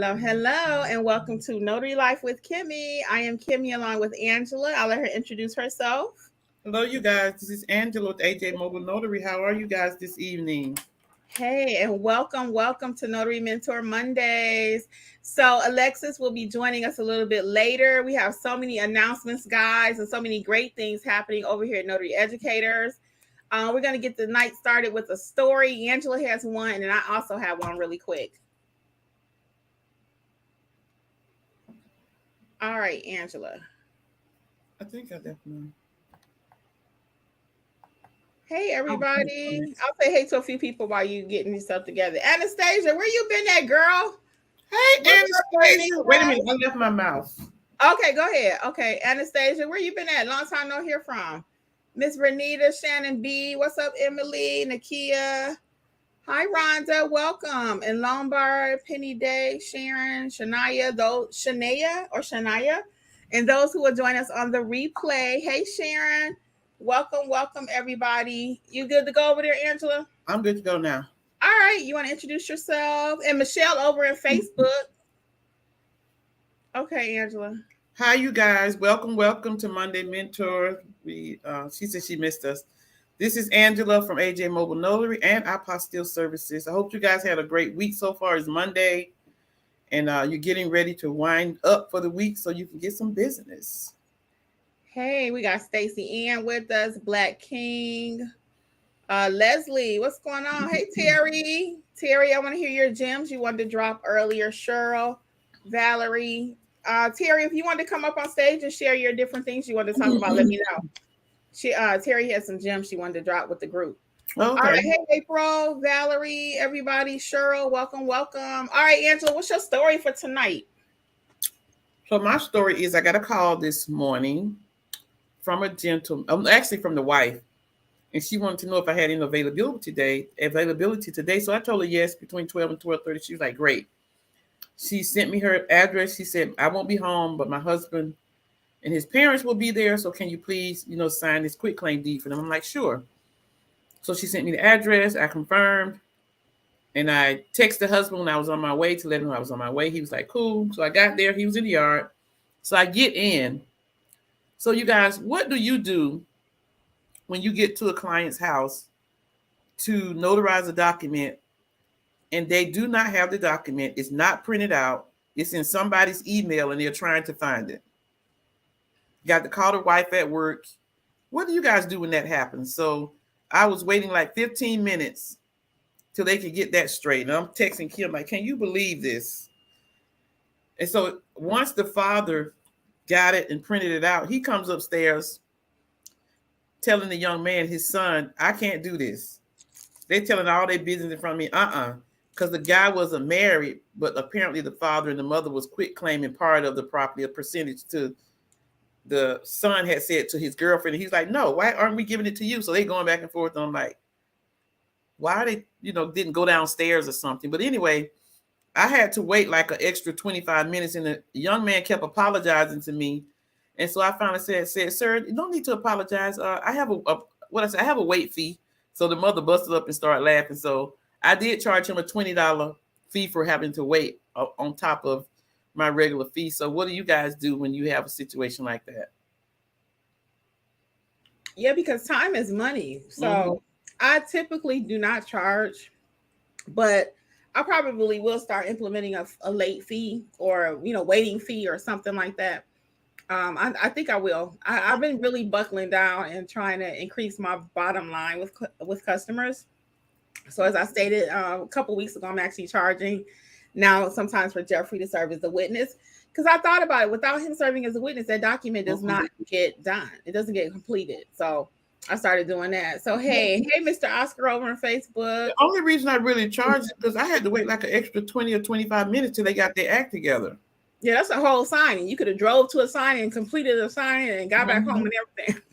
Hello, hello, and welcome to Notary Life with Kimmi. I am Kimmi along with Angela. I'll let her introduce herself. Hello, you guys. This is Angela with AJ Mobile Notary. How are you guys this evening? Hey, and welcome to Notary Mentor Mondays. So, Alexis will be joining us a little bit later. We have so many announcements, guys, and so many great things happening over here at Notary Educators. We're going to get the night started with a story. Angela has one, and I also have one really quick. All right, Angela. I think I definitely. Hey, everybody. I'll say hey to a few people while you getting yourself together. Anastasia, where you been at, girl? Hey, What's up, Anastasia. Wait a minute. I left my mouse. Okay, go ahead. Okay, Anastasia, where you been at? Long time no hear from. Miss Renita, Shannon B. What's up, Emily, Nakia? Hi, Rhonda. Welcome. And Lombard, Penny Day, Sharon, Shania, and those who will join us on the replay. Hey, Sharon. Welcome, everybody. You good to go over there, Angela? I'm good to go now. All right. You want to introduce yourself? And Michelle over in Facebook. Okay, Angela. Hi, you guys. Welcome to Monday Mentor. She said she missed us. This is Angela from AJ Mobile Notary and Apostille Services. I hope you guys had a great week so far. It's Monday, and you're getting ready to wind up for the week so you can get some business. Hey, we got Stacy Ann with us, Black King. Leslie, what's going on? Hey, Terry. Terry, I want to hear your gems you wanted to drop earlier. Cheryl, Valerie. Terry, if you want to come up on stage and share your different things you want to talk about, let me know. Terry had some gems she wanted to drop with the group. Okay. All right. Hey, April, Valerie, everybody. Cheryl, welcome. All right, Angela, what's your story for tonight? So my story is I got a call this morning from a gentleman, actually from the wife, and she wanted to know if I had any availability today. So I told her yes, between 12 and 12:30. She was like, great. She sent me her address. She said, I won't be home, but my husband and his parents will be there. So can you please, sign this quitclaim deed for them? I'm like, sure. So she sent me the address. I confirmed. And I texted the husband when I was on my way to let him know I was on my way. He was like, cool. So I got there. He was in the yard. So I get in. So you guys, what do you do when you get to a client's house to notarize a document and they do not have the document? It's not printed out. It's in somebody's email and they're trying to find it. You got to call the wife at work. What do you guys do when that happens? So I was waiting like 15 minutes till they could get that straight. And I'm texting Kim like, can you believe this? And so once the father got it and printed it out, he comes upstairs telling the young man, his son, I can't do this. They're telling all their business in front of me. Because the guy wasn't married, but apparently the father and the mother was quit claiming part of the property, a percentage to the son had said to his girlfriend. And he's like, no, why aren't we giving it to you? So they going back and forth. And I'm like, why they, didn't go downstairs or something. But anyway, I had to wait like an extra 25 minutes and the young man kept apologizing to me. And so I finally said, sir, you don't need to apologize. I have I have a wait fee. So the mother busted up and started laughing. So I did charge him a $20 fee for having to wait on top of my regular fee. So what do you guys do when you have a situation like that? Yeah, because time is money. So I typically do not charge, but I probably will start implementing a late fee or, waiting fee or something like that. I think I will. I've been really buckling down and trying to increase my bottom line with customers. So as I stated a couple weeks ago, I'm actually charging now sometimes for Jeffrey to serve as a witness. Because I thought about it, without him serving as a witness, that document does not get done. It doesn't get completed. So I started doing that. So hey, Mr. Oscar over on Facebook. The only reason I really charged is because I had to wait like an extra 20 or 25 minutes till they got their act together. Yeah, that's a whole signing. You could have drove to a signing and completed a signing and got back home and everything.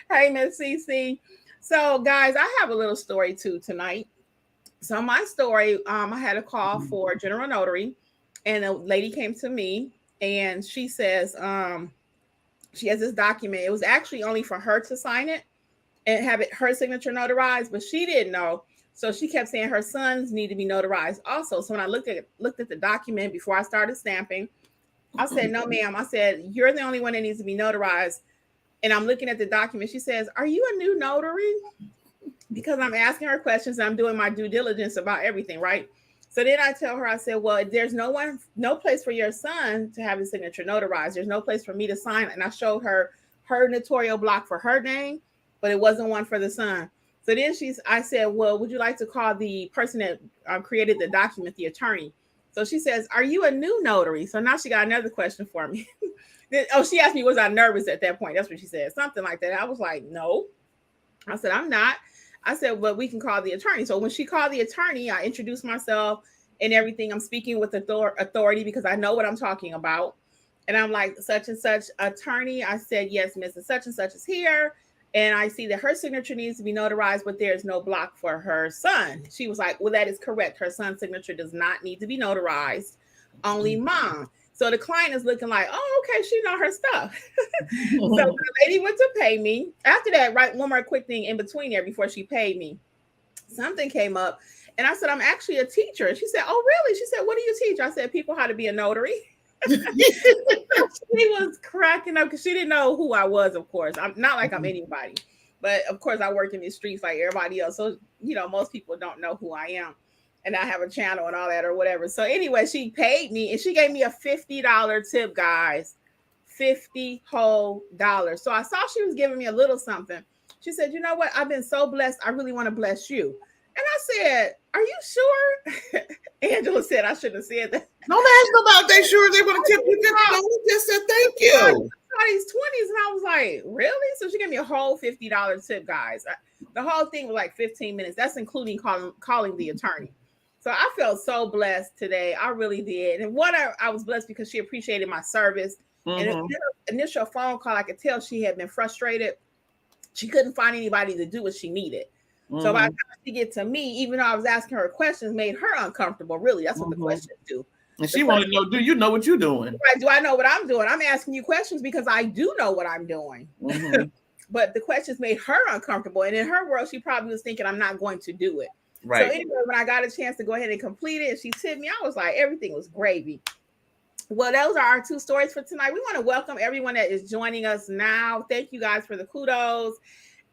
Hey, Miss CC. So, guys, I have a little story too tonight. So, my story, I had a call for General Notary, and a lady came to me, and she says she has this document. It was actually only for her to sign it and have her signature notarized, but she didn't know So she kept saying her sons need to be notarized also. So when I looked at the document before I started stamping, I said, no, ma'am. I said, you're the only one that needs to be notarized. And I'm looking at the document. She says, are you a new notary? Because I'm asking her questions and I'm doing my due diligence about everything, right? So then I tell her, I said, well, there's no place for your son to have his signature notarized. There's no place for me to sign. And I showed her notarial block for her name, but it wasn't one for the son. So then I said, well, would you like to call the person that created the document, the attorney? So she says, are you a new notary? So now she got another question for me. She asked me, was I nervous at that point? That's what she said, something like that. I was like, no. I said, I'm not. I said, well, we can call the attorney. So when she called the attorney, I introduced myself and everything. I'm speaking with authority because I know what I'm talking about. And I'm like, such and such attorney. I said, yes, Mrs. Such and such is here. And I see that her signature needs to be notarized, but there's no block for her son. She was like, well, that is correct. Her son's signature does not need to be notarized, only mom. So the client is looking like, oh, okay, she know her stuff. So the lady went to pay me. After that, right, one more quick thing in between there before she paid me. Something came up, and I said, I'm actually a teacher. And she said, oh, really? She said, what do you teach? I said, people how to be a notary. She was cracking up because she didn't know who I was, of course. I'm not like I'm anybody. But, of course, I work in the streets like everybody else. So, most people don't know who I am. And I have a channel and all that or whatever. So anyway, she paid me and she gave me a $50 tip, guys. $50 whole dollars. So I saw she was giving me a little something. She said, you know what? I've been so blessed. I really want to bless you. And I said, are you sure? Angela said I shouldn't have said that. Don't ask about they sure they want to tip you $50. Just said thank you. I saw these 20s and I was like, really? So she gave me a whole $50 tip, guys. The whole thing was like 15 minutes. That's including calling the attorney. So I felt so blessed today. I really did. And I was blessed because she appreciated my service. And in her initial phone call, I could tell she had been frustrated. She couldn't find anybody to do what she needed. So by the time she get to me, even though I was asking her questions, made her uncomfortable. Really, that's what the questions do. And she wanted to know, do you know what you're doing? Right? Do I know what I'm doing? I'm asking you questions because I do know what I'm doing. But the questions made her uncomfortable. And in her world, she probably was thinking I'm not going to do it. Right. So anyway, when I got a chance to go ahead and complete it, and she tipped me, I was like, everything was gravy. Well, those are our two stories for tonight. We want to welcome everyone that is joining us now. Thank you guys for the kudos.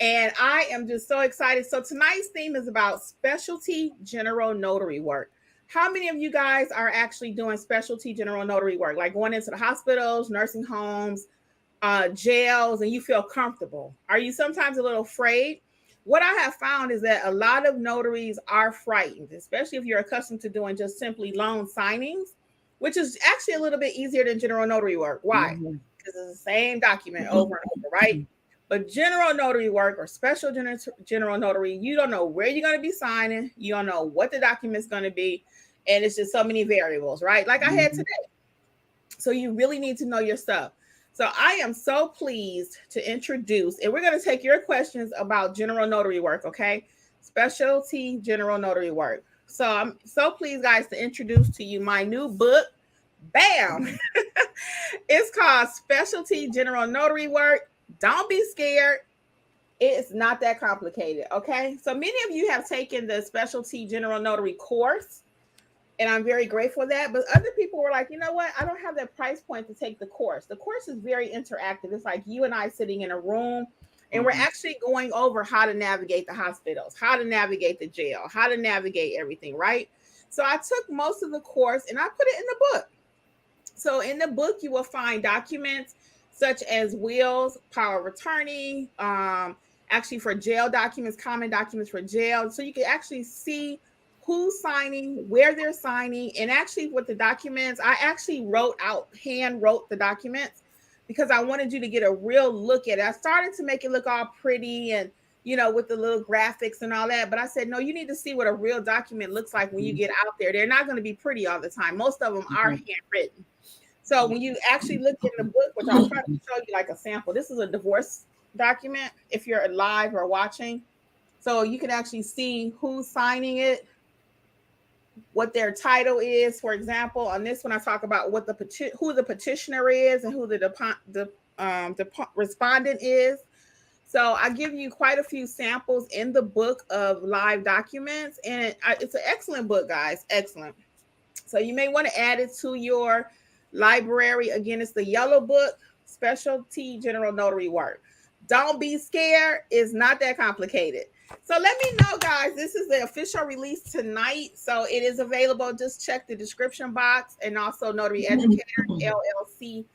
And I am just so excited. So tonight's theme is about specialty general notary work. How many of you guys are actually doing specialty general notary work, like going into the hospitals, nursing homes, jails, and you feel comfortable? Are you sometimes a little afraid? What I have found is that a lot of notaries are frightened, especially if you're accustomed to doing just simply loan signings, which is actually a little bit easier than general notary work. Why? Because it's the same document over and over, right? But general notary work or special general notary, you don't know where you're going to be signing. You don't know what the document's going to be. And it's just so many variables, right? Like I had today. So you really need to know your stuff. So I am so pleased to introduce, and we're going to take your questions about general notary work, okay? Specialty general notary work. So I'm so pleased, guys, to introduce to you my new book. Bam! It's called Specialty General Notary Work. Don't be scared. It's not that complicated, okay? So many of you have taken the Specialty General Notary course, and I'm very grateful for that. But other people were like, you know what? I don't have that price point to take the course. The course is very interactive. It's like you and I sitting in a room, and we're actually going over how to navigate the hospitals, how to navigate the jail, how to navigate everything, right? So I took most of the course, and I put it in the book. So in the book, you will find documents such as wills, power of attorney, actually for jail documents, common documents for jail. So you can actually see who's signing, where they're signing, and actually with the documents, I actually hand wrote the documents because I wanted you to get a real look at it. I started to make it look all pretty and, with the little graphics and all that, but I said, no, you need to see what a real document looks like when you get out there. They're not going to be pretty all the time. Most of them are handwritten. So when you actually look in the book, which I'll try to show you like a sample, this is a divorce document if you're live or watching. So you can actually see who's signing it, what their title is. For example, on this one, I talk about who the petitioner is and who the respondent is. So I give you quite a few samples in the book of live documents, and it's an excellent book, guys. Excellent. So you may want to add it to your library. Again, it's the yellow book, specialty general notary work. Don't be scared. It's not that complicated. So let me know, guys. This is the official release tonight. So it is available. Just check the description box, and also Notary Educator LLC.com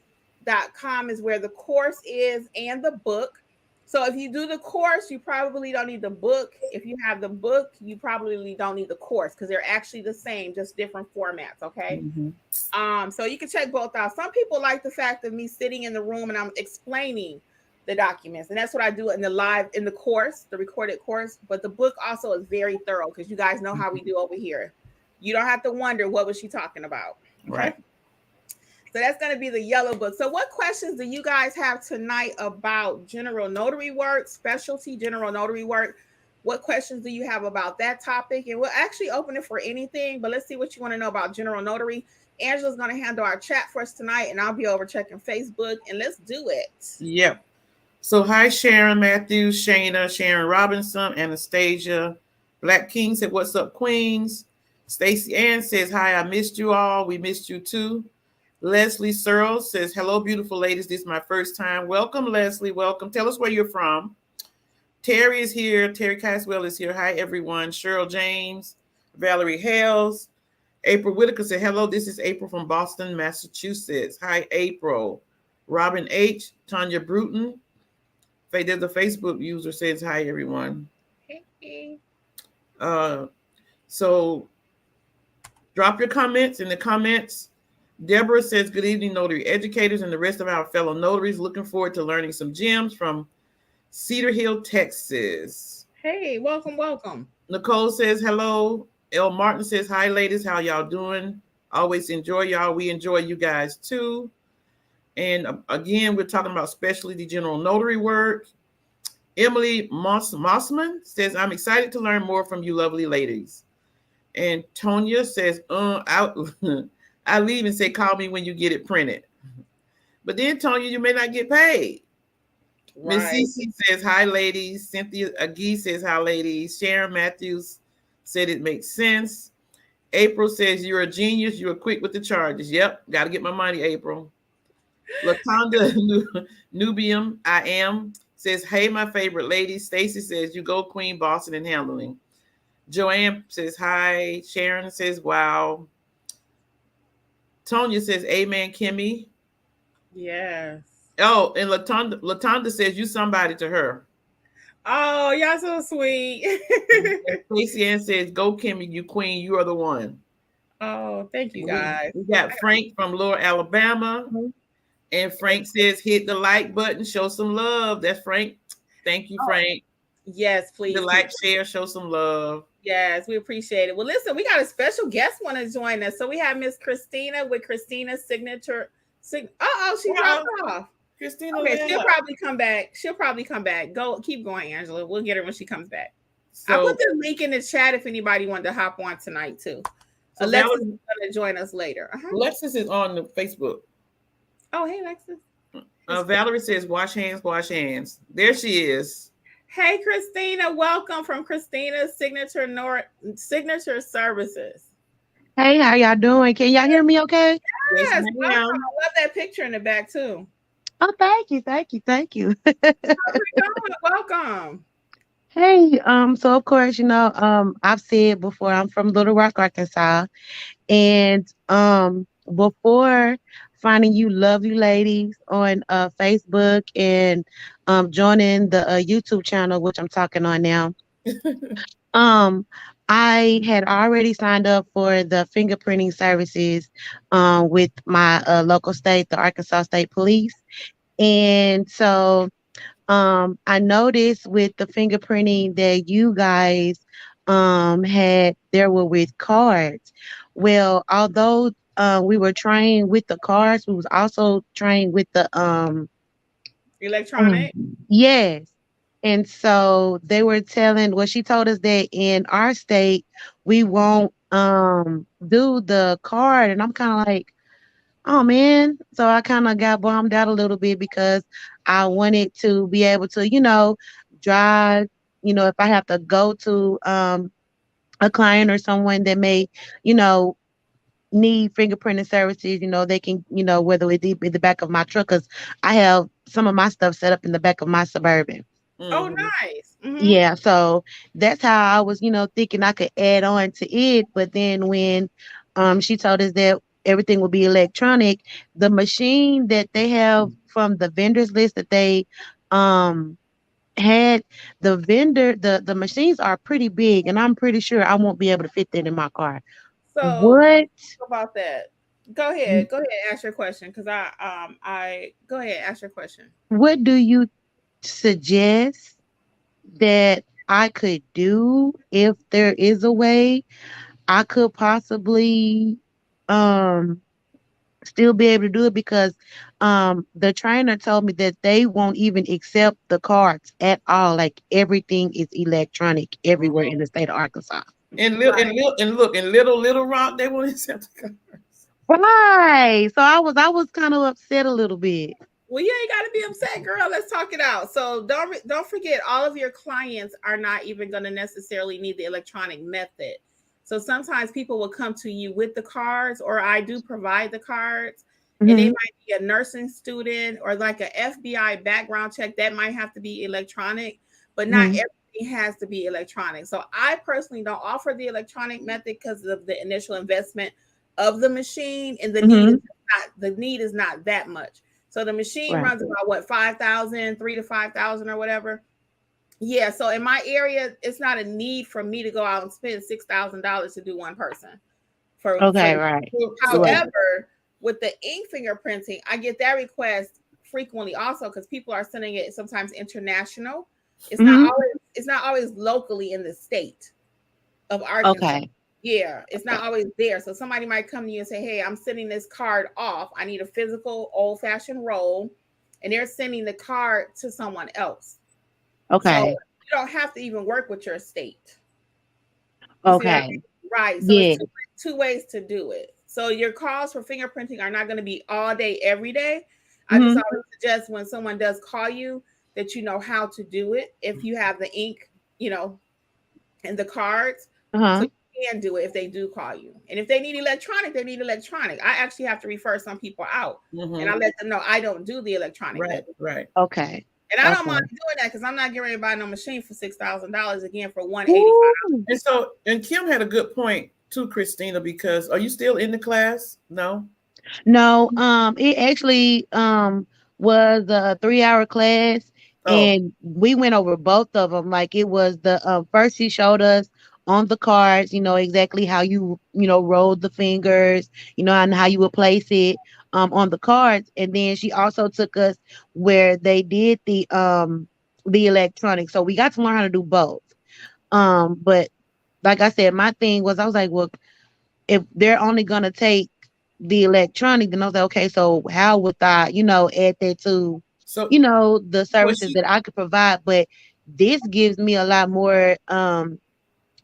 is where the course is and the book. So if you do the course, you probably don't need the book. If you have the book, you probably don't need the course because they're actually the same, just different formats. Okay. So you can check both out. Some people like the fact of me sitting in the room and I'm explaining the documents, and that's what I do in the course, the recorded course. But the book also is very thorough because you guys know how we do over here. You don't have to wonder what was she talking about. Okay? Right. So that's going to be the yellow book. So what questions do you guys have tonight about general notary work, specialty general notary work? What questions do you have about that topic? And we'll actually open it for anything, but let's see what you want to know about general notary. Angela's going to handle our chat for us tonight, and I'll be over checking Facebook, and let's do it. Yep. So hi, Sharon Matthews, Shayna, Sharon Robinson, Anastasia. Black King said, what's up, Queens? Stacy Ann says, hi, I missed you all. We missed you too. Leslie Searle says, hello, beautiful ladies. This is my first time. Welcome, Leslie. Welcome. Tell us where you're from. Terry is here. Terry Caswell is here. Hi, everyone. Cheryl James, Valerie Hales. April Whitaker said, hello, this is April from Boston, Massachusetts. Hi, April. Robin H. Tanya Bruton. There's a Facebook user says, hi, everyone. Hey. So drop your comments in the comments. Deborah says, good evening, notary educators and the rest of our fellow notaries. Looking forward to learning some gems from Cedar Hill, Texas. Hey, welcome, welcome. Nicole says, hello. L. Martin says, hi, ladies. How y'all doing? Always enjoy y'all. We enjoy you guys, too. And again, we're talking about specialty general notary work. Emily Mossman says, I'm excited to learn more from you lovely ladies. And Tonya says, I leave and say, call me when you get it printed. But then, Tonya, you may not get paid. Right. Miss Cece says, hi, ladies. Cynthia Agee says, hi, ladies. Sharon Matthews said it makes sense. April says, you're a genius. You were quick with the charges. Yep, got to get my money, April. Latonda Nubium, I am, says, hey, my favorite lady. Stacy says, you go, Queen, Boston, and handling. Joanne says, hi. Sharon says, wow. Tonya says, amen, Kimmi. Yes. Oh, and Latonda says, you somebody to her. Oh, y'all so sweet. Stacey Ann says, go, Kimmi, you queen. You are the one. Oh, thank you, guys. We got Frank from Lower Alabama. Mm-hmm. And Frank says, hit the like button, show some love. That's Frank. Thank you, Frank. Yes, please. The like, share, show some love. Yes, we appreciate it. Well, listen, we got a special guest want to join us. So we have Miss Christina with Christina's signature. She dropped off. Christina, okay, she'll probably come back. Go, keep going, Angela. We'll get her when she comes back. So, I put the link in the chat if anybody wanted to hop on tonight too. So Alexis is going to join us later. Alexis is on the Facebook. Oh, hey, Alexis. Valerie says, wash hands, wash hands. There she is. Hey, Christina. Welcome from Christina's Signature Services. Hey, how y'all doing? Can y'all hear me okay? Yes, I love that picture in the back, too. Oh, thank you. How's it going? Welcome. Hey, so of course, I've said before, I'm from Little Rock, Arkansas. And before finding you lovely ladies on Facebook and joining the YouTube channel, which I'm talking on now, I had already signed up for the fingerprinting services with my local state, the Arkansas State Police. And so I noticed with the fingerprinting that you guys there were with cards. Well, although we were trained with the cards, we was also trained with the electronic. Yes. And so she told us that in our state we won't do the card, and I'm kind of like, Oh man. So I kind of got bummed out a little bit because I wanted to be able to, drive, if I have to go to a client or someone that may, you know, need fingerprinting services, they can, whether it be in the back of my truck, because I have some of my stuff set up in the back of my Suburban. Oh, Mm-hmm. nice. Yeah, so that's how I was, thinking I could add on to it. But then when she told us that everything will be electronic, the machine that they have from the vendors list that they um had, the machines are pretty big, and I'm pretty sure I won't be able to fit that in my car. So What about that. Go ahead. Go ahead. Ask your question, because I go ahead. Ask your question. what do you suggest that I could do if there is a way I could possibly um still be able to do it? Because the trainer told me that they won't even accept the cards at all. Like everything is electronic everywhere in the state of Arkansas. Right. And look, in Little Rock, they won't accept the cards. Right. So I was kind of upset a little bit. Well, you ain't got to be upset, girl. Let's talk it out. So don't forget, all of your clients are not even going to necessarily need the electronic method. So sometimes people will come to you with the cards, or I do provide the cards, and they Hmm. might be a nursing student or like a FBI background check that might have to be electronic, but not Hmm. everything has to be electronic. So I personally don't offer the electronic method because of the initial investment of the machine, and Hmm. the need is not that much. So the machine Right. runs about what, 5,000, 3 to 5,000 or whatever. Yeah. So in my area, it's not a need for me to go out and spend $6,000 to do one person for Okay. the. Right. So Right. However, with the ink fingerprinting, I get that request frequently also, because people are sending it sometimes international. Hmm. It's not always locally in the state of Arkansas. Okay. Yeah, it's not always there. So somebody might come to you and say, "Hey, I'm sending this card off. I need a physical old-fashioned roll," and they're sending the card to someone else. So Okay. you don't have to even work with your state. You see what I mean? Okay. Right. So it's Yeah. two ways to do it. So your calls for fingerprinting are not going to be all day, every day. I just Hmm. always suggest when someone does call you that you know how to do it. If you have the ink, and the cards, so Uh-huh. you can do it if they do call you. And if they need electronic, they need electronic. I actually have to refer some people out, and I mm-hmm. let them know I don't do the electronic Right, method. right. Okay. And I don't mind Okay. doing that because I'm not getting ready to buy no machine for $6,000 again for 185. Woo. And Kim had a good point too, Christina, because are you still in the class? No? No, it actually was a 3-hour class, Oh, and we went over both of them. Like it was the first he showed us on the cards, exactly how you rolled the fingers, and how you would place it on the cards, and then she also took us where they did the electronic. So we got to learn how to do both. But like I said, my thing was I was like, well, if they're only gonna take the electronic, then I was like, okay, so how would I, add that to, so the well services she that I could provide? But this gives me a lot more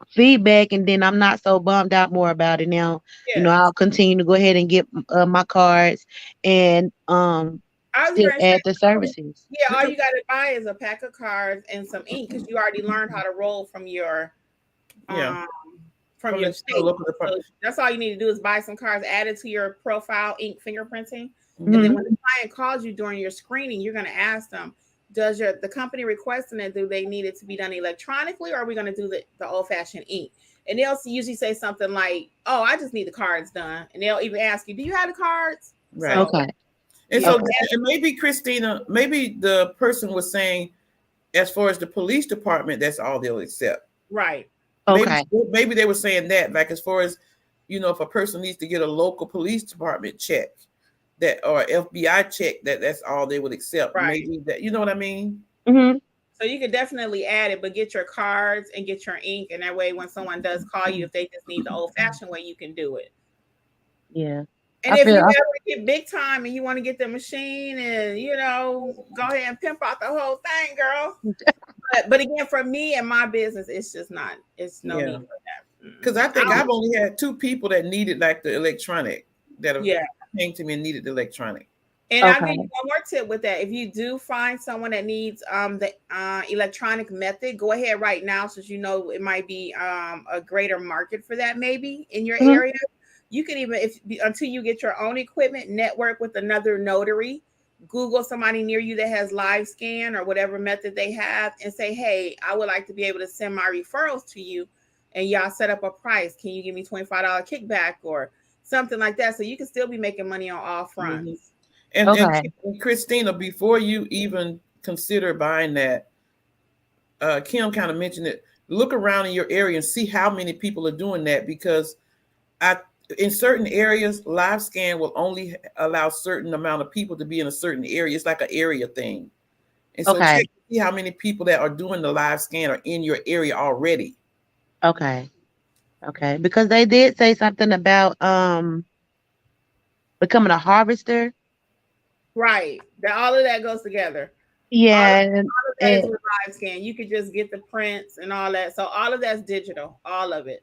feedback, and then I'm not so bummed out more about it now. Yeah. I'll continue to go ahead and get my cards and I was still going to say, add the services. yeah, all you got to buy is a pack of cards and some ink because you already learned how to roll yeah, um, from from your the state. local So department. that's all you need to do is buy some cards, add it to your profile, ink fingerprinting. And then Hmm. when the client calls you during your screening, you're going to ask them, does the company requesting it, do they need it to be done electronically, or are we going to do the old fashioned ink? And they'll usually say something like, oh, I just need the cards done. And they'll even ask you, do you have the cards? Right. So, Okay. And yeah, so Okay. and maybe Christina, maybe the person was saying as far as the police department, that's all they'll accept. right. Maybe Okay. maybe they were saying that, like as far as if a person needs to get a local police department check that or FBI check, that's all they would accept. Right. Maybe that, you know what I mean? Hmm. So you could definitely add it, but get your cards and get your ink. And that way, when someone does call you, if they just need the old fashioned way, you can do it. Yeah. And I if feel. you ever get big time and you want to get the machine and, go ahead and pimp out the whole thing, girl. But again, for me and my business, it's no Yeah. need for that. Because I I think don't, I've only had two people that needed like the electronic that have yeah. came to me and needed the electronic. And I'll give Okay. you one more tip with that. If you do find someone that needs the electronic method, go ahead right now, since you know it might be a greater market for that maybe in your Mhm. area. You can even, if until you get your own equipment, network with another notary. Google somebody near you that has live scan or whatever method they have, and say, "Hey, I would like to be able to send my referrals to you, and y'all set up a price. Can you give me $25 kickback or something like that?" So you can still be making money on all Mm-hmm. fronts. Okay. And Christina, before you even consider buying that, Kim kind of mentioned it. Look around in your area and see how many people are doing that, because I in certain areas, live scan will only allow certain amount of people to be in a certain area. It's like an area thing. And so Okay. check to see how many people that are doing the live scan are in your area already. Okay. Okay. Because they did say something about becoming a harvester. Right. That all of that goes together. Yeah. All of that is with live scan. You could just get the prints and all that. So all of that's digital. All of it.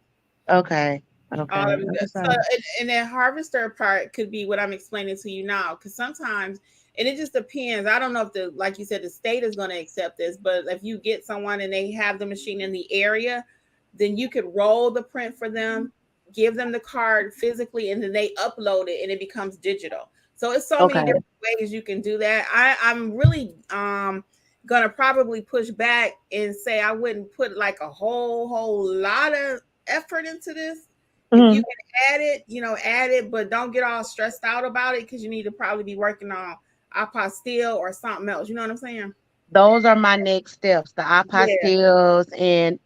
Okay. All Okay. of it. That's So right. and that harvester part could be what I'm explaining to you now. Because sometimes, and it just depends. I don't know if the, like you said, the state is going to accept this, but if you get someone and they have the machine in the area, then you could roll the print for them, give them the card physically, and then they upload it and it becomes digital. So it's so many Okay. different ways you can do that. I'm really gonna probably push back and say I wouldn't put like a whole lot of effort into this. If you Mhm. can add it, add it, but don't get all stressed out about it, because you need to probably be working on apostille or something else. You know what I'm saying? Those are my next steps, the Yeah. apostilles and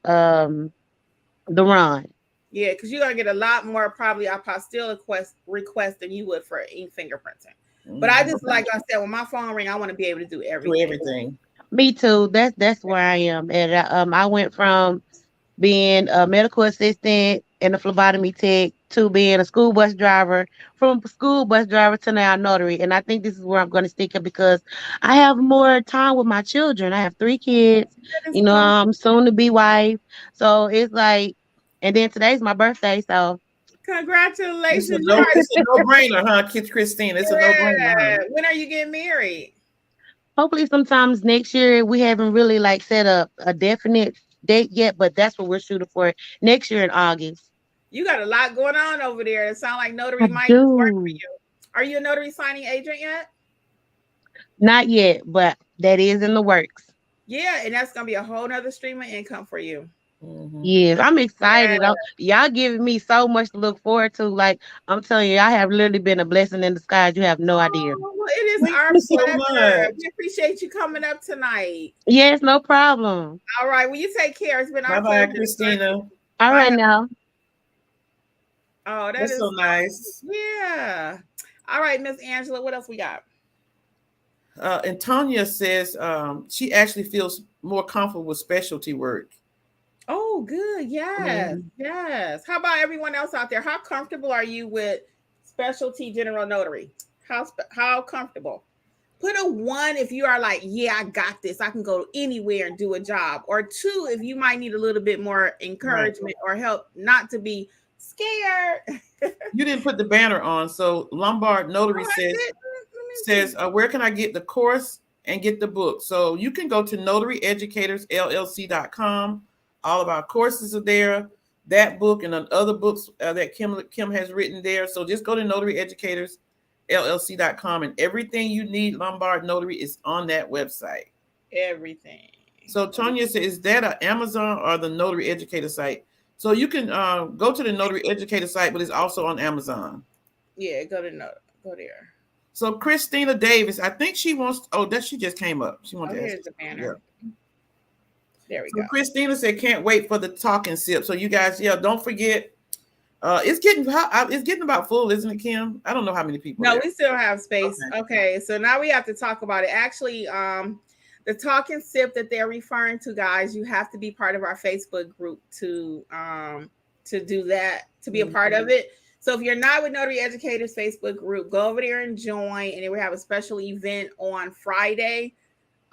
the run. Yeah, because you're gonna get a lot more probably apostille request than you would for ink fingerprinting. But I Mm-hmm. just, like I said, when my phone ring, I want to be able to do Do everything. everything. Me too. That's where I am. And I went from being a medical assistant and a phlebotomy tech to being a school bus driver, from school bus driver to now notary. And I think this is where I'm going to stick it because I have more time with my children. I have 3 kids. That is awesome. I'm soon to be wife. So it's like, and then today's my birthday. So Congratulations, you are. It's a no brainer, huh, Kid Christine? It's a no brainer, huh? Yeah. When are you getting married? hopefully sometimes next year. We haven't really like set up a definite date yet, but that's what we're shooting for next year in August. You got a lot going on over there. It sounds like I notary might just work for do. you. Are you a notary signing agent yet? Not yet, but that is in the works. Yeah, and that's gonna be a whole nother stream of income for you. Mm-hmm. Yes, I'm Yeah. excited. Y'all giving me so much to look forward to. Like I'm telling you, I have literally been a blessing in disguise. You have no idea. Oh, well, it is Thank our you so pleasure. much. We appreciate you coming up tonight. Yes, no problem. All right. Well, you take care. It's been Bye our bye, pleasure to serve you. All Bye. right now. Oh, that That's so is nice. yeah. All right, Miss Angela. What else we got? And Tanya says she actually feels more comfortable with specialty work. Oh, good. Yes. Mhm. Yes. How about everyone else out there? How comfortable are you with specialty general notary? How comfortable? Put a 1 if you are like, yeah, I got this. I can go anywhere and do a job. Or 2 if you might need a little bit more Right. encouragement or help not to be scared. You didn't put the banner on, so Lombard Notary Oh, I says didn't. Let me see. where can I get the course and get the book? So you can go to notaryeducatorsllc.com. All of our courses are there. That book and other books that Kim has written there. So just go to notaryeducatorsllc.com, and everything you need Lombard Notary is on that website. Everything. So Tanya said, is that an Amazon or the Notary Educator site? So you can go to the Notary Educator site, but it's also on Amazon. Yeah, go there. So Christina Davis, I think she wants. Oh, that she just came up. She Oh, wanted to ask. here's the Yeah. banner. There we So go. Christina said, can't wait for the talking sip. So you guys, don't forget. It's getting about full, isn't it, Kim? I don't know how many people No, there. we still have space. Okay, so now we have to talk about it. Actually, the talking sip that they're referring to, guys, you have to be part of our Facebook group to do that, to be a part of it. So if you're not with Notary Educators Facebook group, go over there and join. And then we have a special event on Friday.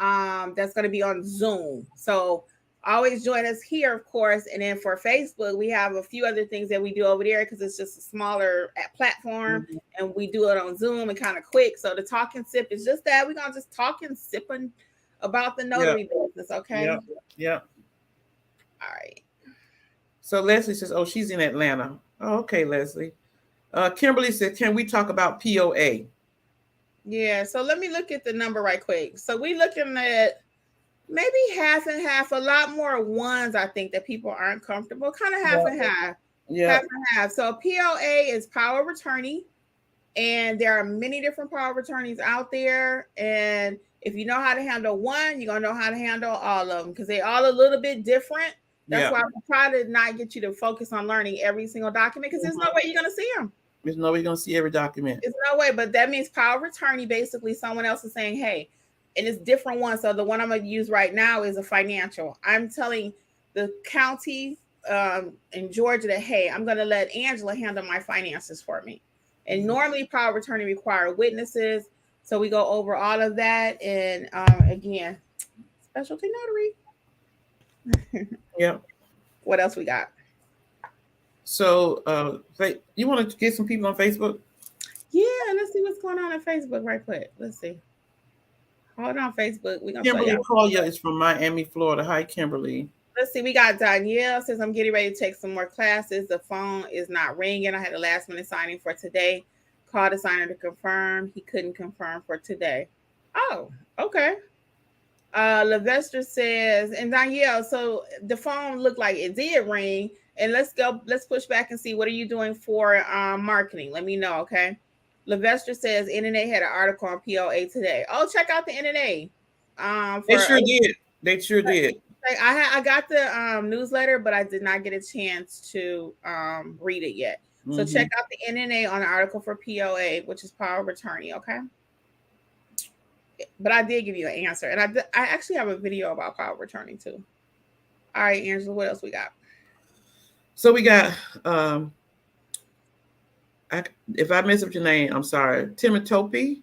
That's going to be on Zoom. So always join us here, of course. And then for Facebook, we have a few other things that we do over there because it's just a smaller platform, and we do it on Zoom and kind of quick. So the talk and sip is just that we're gonna just talk and sipping about the notary business. Okay. Yeah. All right. So Leslie says, "Oh, she's in Atlanta." Oh, okay, Leslie. Kimberly said, "Can we talk about POA?" Yeah. So let me look at the number right quick. So we looking at maybe half and half. A lot more ones, I think, that people aren't comfortable. Kind of half and half. Yeah. Half and half. So POA is power of attorney, and there are many different power of attorneys out there. And if you know how to handle one, you're gonna know how to handle all of them because they're all a little bit different. That's why I try to not get you to focus on learning every single document because there's no way you're gonna see them. There's no way you're gonna see every document. There's no way, but that means power of attorney. Basically, someone else is saying, "Hey," and it's different ones. So the one I'm gonna use right now is a financial. I'm telling the county in Georgia that, "Hey, I'm gonna let Angela handle my finances for me." And normally, power of attorney require witnesses. So we go over all of that, and again, specialty notary. Yeah. What else we got? So, you want to get some people on Facebook? Yeah, let's see what's going on Facebook right quick. Let's see. Hold on, Facebook. We gonna Kimberly Collier is from Miami, Florida. Hi, Kimberly. Let's see. We got Danielle says, "I'm getting ready to take some more classes. The phone is not ringing. I had a last minute signing for today. Called the signer to confirm. He couldn't confirm for today." Oh, okay. Levester says, and Danielle, so the phone looked like it did ring. And let's push back and see, what are you doing for marketing? Let me know, okay? Levester says NNA had an article on POA today. Oh, check out the NNA. They sure did. They sure did. I got the newsletter, but I did not get a chance to read it yet. So check out the NNA on the article for POA, which is power of attorney, okay? But I did give you an answer, and I actually have a video about power of attorney too. All right, Angela, what else we got? So we got, if I mess up your name, I'm sorry. Timotopy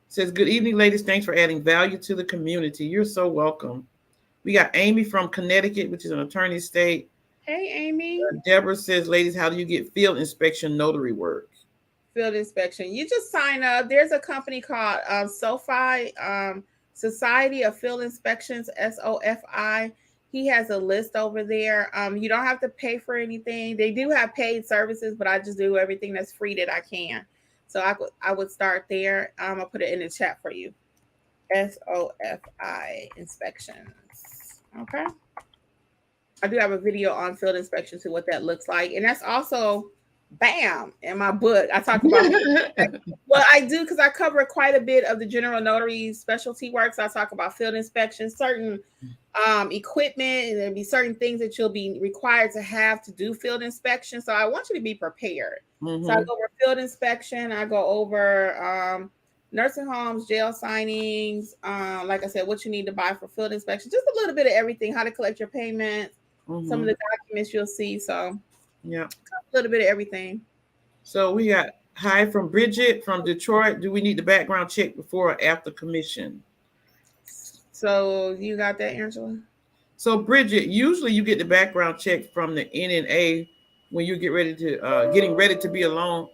says, "Good evening, ladies. Thanks for adding value to the community." You're so welcome. We got Amy from Connecticut, which is an attorney state. Hey, Amy. Deborah says, "Ladies, how do you get field inspection notary work?" Field inspection. You just sign up. There's a company called SOFI, Society of Field Inspections, SOFI. He has a list over there. You don't have to pay for anything. They do have paid services, but I just do everything that's free that I can. So I would start there. I'll put it in the chat for you. SOFI inspections. Okay. I do have a video on field inspection to what that looks like. And that's also, bam, in my book. I talk about well, I do because I cover quite a bit of the general notary specialty work. So I talk about field inspection, certain equipment, and there'll be certain things that you'll be required to have to do field inspection. So I want you to be prepared. So I go over field inspection. I go over nursing homes, jail signings. Like I said, what you need to buy for field inspection, just a little bit of everything, how to collect your payments, some of the documents you'll see. So yeah, a little bit of everything. So we got hi from Bridget from Detroit. Do we need the background check before or after commission? So you got that, Angela? So Bridget, usually you get the background check from the NNA when you get ready to getting ready to be a loan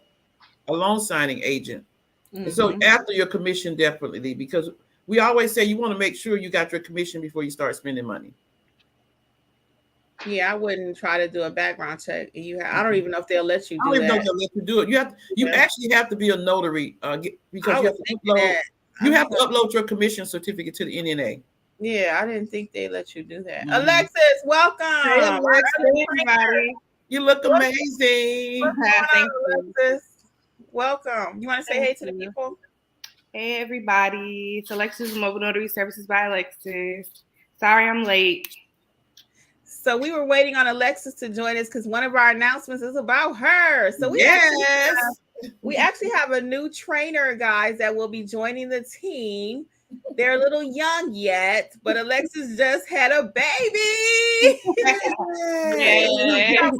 signing agent. And so after your commission, definitely, because we always say you want to make sure you got your commission before you start spending money. Yeah, I wouldn't try to do a background check. I don't even know if they'll let you do that. I don't even know if they'll let you do it. You actually have to be a notary because you have to upload your commission certificate to the NNA. Yeah, I didn't think they let you do that. Alexis, welcome. Hey, Alexis, everybody. You look amazing. Thank you. Alexis? Welcome. You want to say hey to the people? Hey, everybody. It's Alexis from Mobile Notary Services by Alexis. Sorry I'm late. So we were waiting on Alexis to join us because one of our announcements is about her. So we actually have a new trainer, guys, that will be joining the team. They're a little young yet, but Alexis just had a baby. Welcome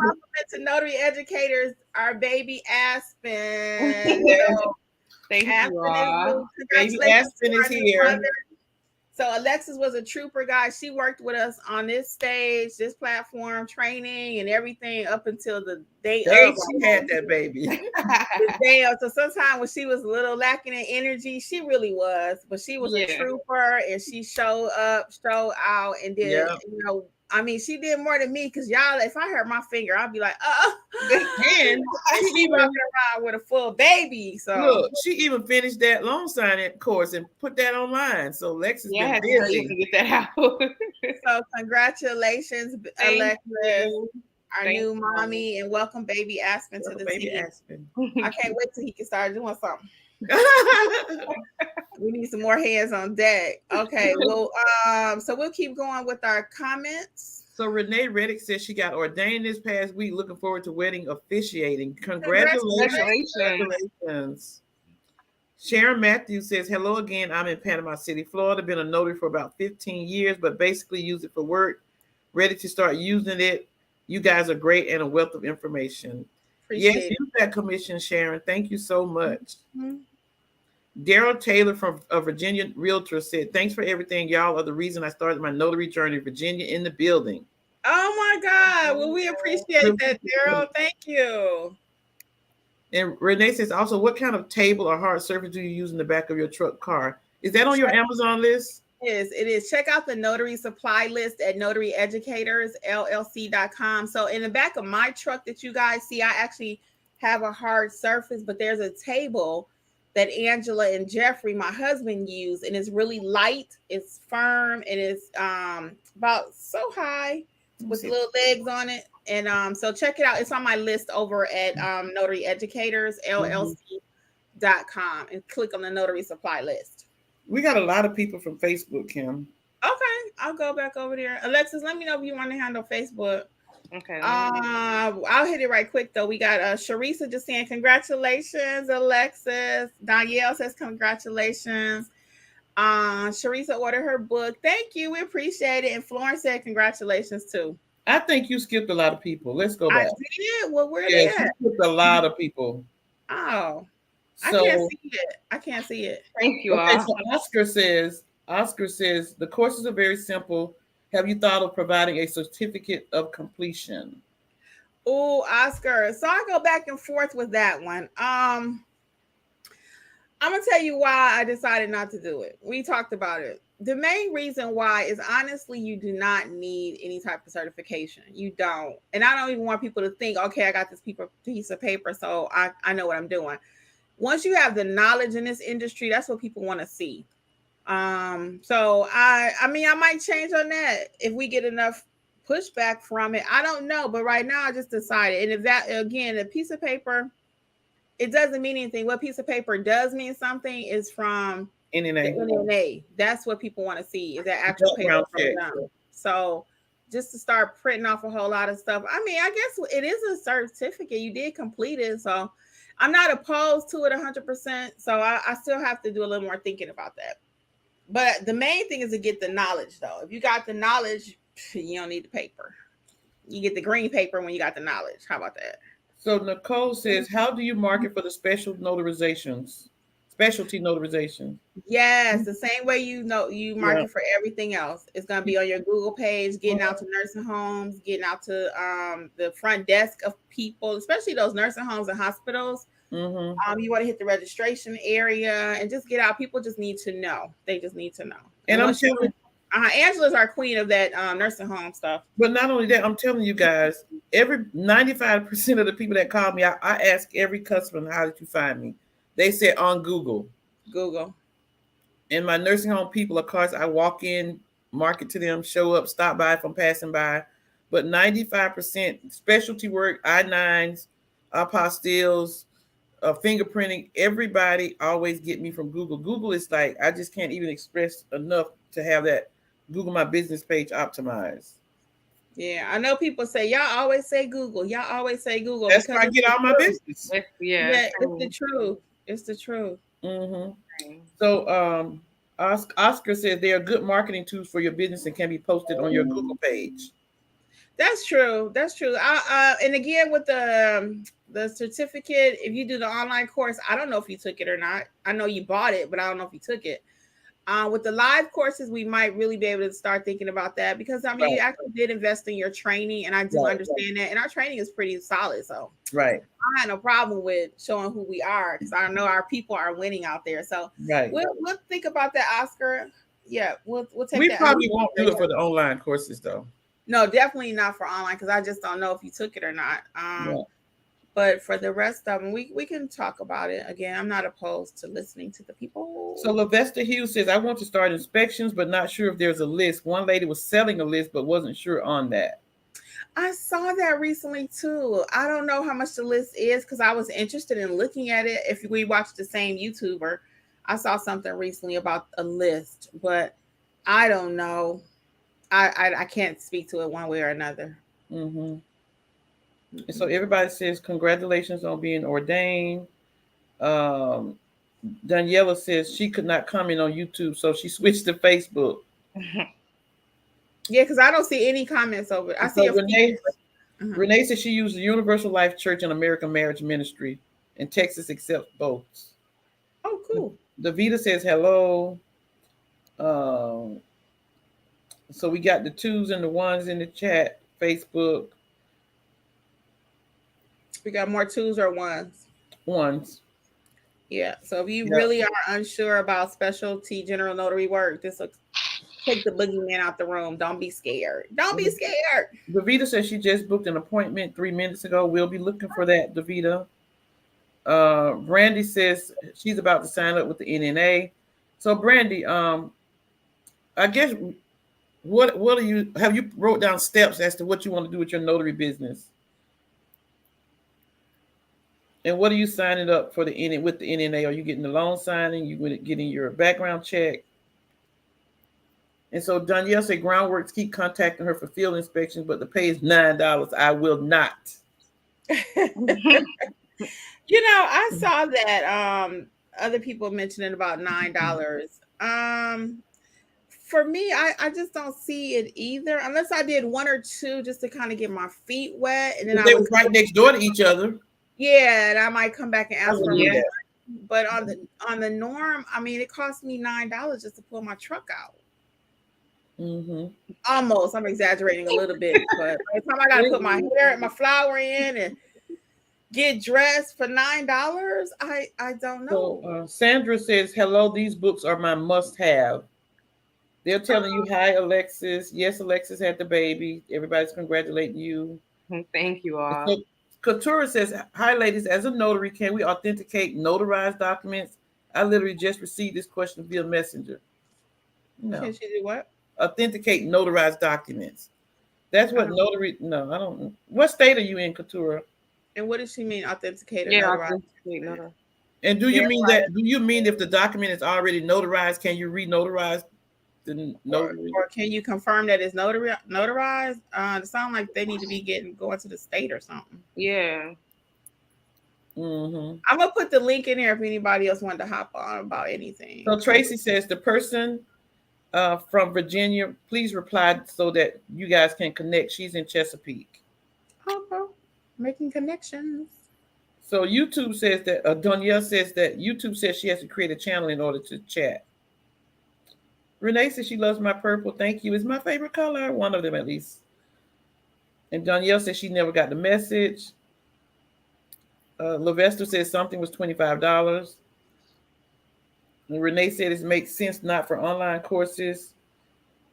to Notary Educators, our baby Aspen. Thank you all. Baby Aspen is here. So Alexis was a trooper, guys. She worked with us on this stage, this platform, training and everything up until the day of. She had that baby. The day of. So sometimes when she was a little lacking in energy, she really was. But she was a trooper, and she showed up, showed out, and did, you know, I mean, she did more than me, because y'all, if I hurt my finger, I'd be like, and she walking around with a full baby. So look, she even finished that loan signing course and put that online. So Alexis been busy to get that out. So congratulations, Alexis, our new mommy, and welcome baby Aspen to the team. Aspen. I can't wait till he can start doing something. We need some more hands on deck. Okay, well, so we'll keep going with our comments. So Renee Reddick says she got ordained this past week. Looking forward to wedding officiating. Congratulations. Sharon Matthews says, hello again. I'm in Panama City, Florida. Been a notary for about 15 years, but basically use it for work. Ready to start using it. You guys are great and a wealth of information. Use that commission, Sharon. Thank you so much. Mm-hmm. Daryl Taylor from a Virginia Realtor said, thanks for everything. Y'all are the reason I started my notary journey. Virginia in the building. Oh my God. Well, we appreciate that, Daryl. Thank you. And Renee says also, what kind of table or hard surface do you use in the back of your truck car? Is that on your Amazon list? It is. Check out the Notary Supply List at notaryeducatorsllc.com. So in the back of my truck that you guys see, I actually have a hard surface, but there's a table that Angela and Jeffrey, my husband, use, and it's really light, it's firm, and it's about so high with little legs on it. And so check it out. It's on my list over at notaryeducatorsllc.com and click on the Notary Supply List. We got a lot of people from Facebook, Kim. Okay, I'll go back over there. Alexis, let me know if you want to handle Facebook. Okay. I'll hit it right quick though. We got Sharisa just saying congratulations, Alexis. Danielle says congratulations. Sharisa ordered her book. Thank you. We appreciate it. And Florence said congratulations too. I think you skipped a lot of people. Let's go back. I did. Well, where they at? You skipped a lot of people. Oh, so, I can't see it. Thank you. Okay, so Oscar says the courses are very simple. Have you thought of providing a certificate of completion? Oh, Oscar. So I go back and forth with that one. I'm gonna tell you why I decided not to do it. We talked about it. The main reason why is honestly, you do not need any type of certification. You don't. And I don't even want people to think, okay, I got this piece of paper, so I know what I'm doing. Once you have the knowledge in this industry, that's what people want to see. So I mean, I might change on that if we get enough pushback from it. I don't know, but right now I just decided. And if that, again, a piece of paper, it doesn't mean anything. What piece of paper does mean something is from NNA. That's what people want to see, is that actual paper from them. So just to start printing off a whole lot of stuff. I mean, I guess it is a certificate. You did complete it. So I'm not opposed to it 100%. So I still have to do a little more thinking about that. But the main thing is to get the knowledge, though. If you got the knowledge, you don't need the paper. You get the green paper when you got the knowledge. How about that? So Nicole says, how do you market for the specialty notarizations? Yes, the same way you market for everything else. It's going to be on your Google page, getting out to nursing homes, getting out to the front desk of people, especially those nursing homes and hospitals. Mm-hmm. You want to hit the registration area and just get out. People just need to know. They just need to know. And I'm telling Angela's our queen of that nursing home stuff. But not only that, I'm telling you guys, 95% of the people that call me, I ask every customer, how did you find me? They said on Google. And my nursing home people, of course, I walk in, market to them, show up, stop by if I'm passing by. But 95% specialty work, I-9s, apostilles, fingerprinting, everybody always get me from Google. Google is like, I just can't even express enough to have that Google My Business page optimized. Yeah, I know people say, y'all always say Google. That's where I get all my business. Yeah, it's the truth. It's the truth. Mm-hmm. So Oscar says they are good marketing tools for your business and can be posted on your Google page. That's true. And again, with the certificate, if you do the online course, I don't know if you took it or not. I know you bought it, but I don't know if you took it. With the live courses, we might really be able to start thinking about that because I mean, you actually did invest in your training, and I do understand that, and our training is pretty solid. So, I had no problem with showing who we are because I know our people are winning out there. So, we'll think about that, Oscar. Yeah, we'll take we that. We probably won't do it for the online courses though. No, definitely not for online because I just don't know if you took it or not. But for the rest of them, we can talk about it again. I'm not opposed to listening to the people. So Lavesta Hughes says, I want to start inspections, but not sure if there's a list. One lady was selling a list, but wasn't sure on that. I saw that recently too. I don't know how much the list is because I was interested in looking at it. If we watch the same YouTuber, I saw something recently about a list, but I don't know. I can't speak to it one way or another. And so everybody says congratulations on being ordained. Daniela says she could not comment on YouTube, so she switched to Facebook. Yeah, because I don't see any comments over it. I see Renee says she used the Universal Life Church and American Marriage Ministry, and Texas accepts both. Oh, cool. Davita says hello. So we got the 2s and the 1s in the chat, Facebook. We got more 2s or 1s? 1s. Yeah. So if you really are unsure about specialty general notary work, this will take the boogeyman out the room. Don't be scared. Don't be scared. Davita says she just booked an appointment 3 minutes ago. We'll be looking for that, Davita. Brandy says she's about to sign up with the NNA. So Brandy, I guess what are you, have you wrote down steps as to what you want to do with your notary business? And what are you signing up for with the NNA? Are you getting the loan signing? You getting your background check? And so Danielle said Groundworks keep contacting her for field inspections, but the pay is $9. I will not. You know, I saw that other people mentioning about $9. For me, I just don't see it either, unless I did 1 or 2 just to kind of get my feet wet, and then they were right next door to each other. Yeah, and I might come back and ask for more. But on the norm, I mean, it cost me $9 just to pull my truck out. Almost. I'm exaggerating a little bit, but by the time I got to put my hair and my flower in and get dressed for $9, I don't know. So Sandra says, hello, these books are my must-have. They're telling you, hi, Alexis. Yes, Alexis had the baby. Everybody's congratulating you. Thank you all. So Katura says, hi, ladies. As a notary, can we authenticate notarized documents? I literally just received this question via Messenger. No. Can she do what? Authenticate notarized documents. That's what notary. No, I don't. What state are you in, Katura? And what does she mean, authenticate? Authenticate notarized. And do you mean that? Do you mean if the document is already notarized, can you re-notarize the notary? Or can you confirm that it's notarized? It sounds like they need to be going to the state or something. Yeah. I'm gonna put the link in there if anybody else wanted to hop on about anything. So Tracy says the person from Virginia, please reply so that you guys can connect. She's in Chesapeake. Okay. Making connections. So YouTube says that Danielle says that YouTube says she has to create a channel in order to chat. Renee says she loves my purple. Thank you. It's my favorite color. One of them at least. And Danielle says she never got the message. Lavester says something was $25. And Renee said it makes sense not for online courses.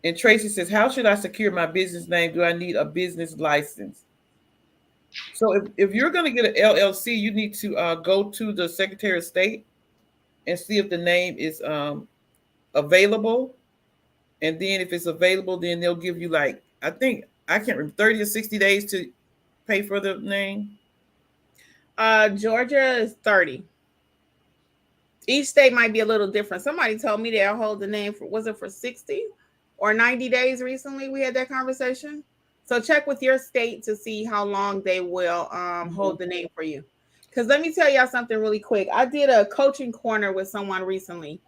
And Tracy says, how should I secure my business name? Do I need a business license? So if you're going to get an LLC, you need to go to the Secretary of State and see if the name is available. And then if it's available, then they'll give you I can't remember, 30 or 60 days to pay for the name. Georgia is 30. Each state might be a little different. Somebody told me they'll hold the name was it for 60 or 90 days recently? We had that conversation. So check with your state to see how long they will hold the name for you. Because let me tell y'all something really quick. I did a coaching corner with someone recently,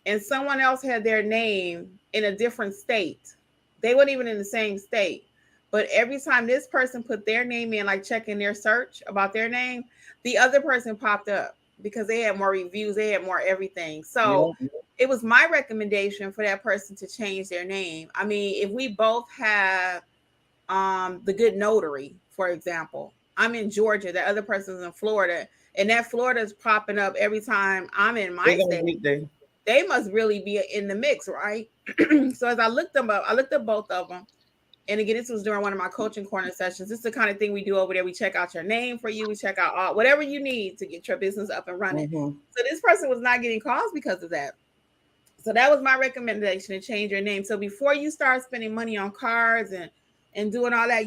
and someone else had their name in a different state. They weren't even in the same state. But every time this person put their name in, like checking their search about their name, the other person popped up. because they had more reviews, they had more everything. So it was my recommendation for that person to change their name. I mean, if we both have the Good Notary, for example, I'm in Georgia, the other person's in Florida, and that Florida is popping up every time I'm in my state. They must really be in the mix, right? So as I looked them up, I looked up both of them. And again, this was during one of my coaching corner sessions. This is the kind of thing we do over there. We check out your name for you. We check out whatever you need to get your business up and running. So this person was not getting calls because of that. So that was my recommendation, to change your name. So before you start spending money on cards and doing all that,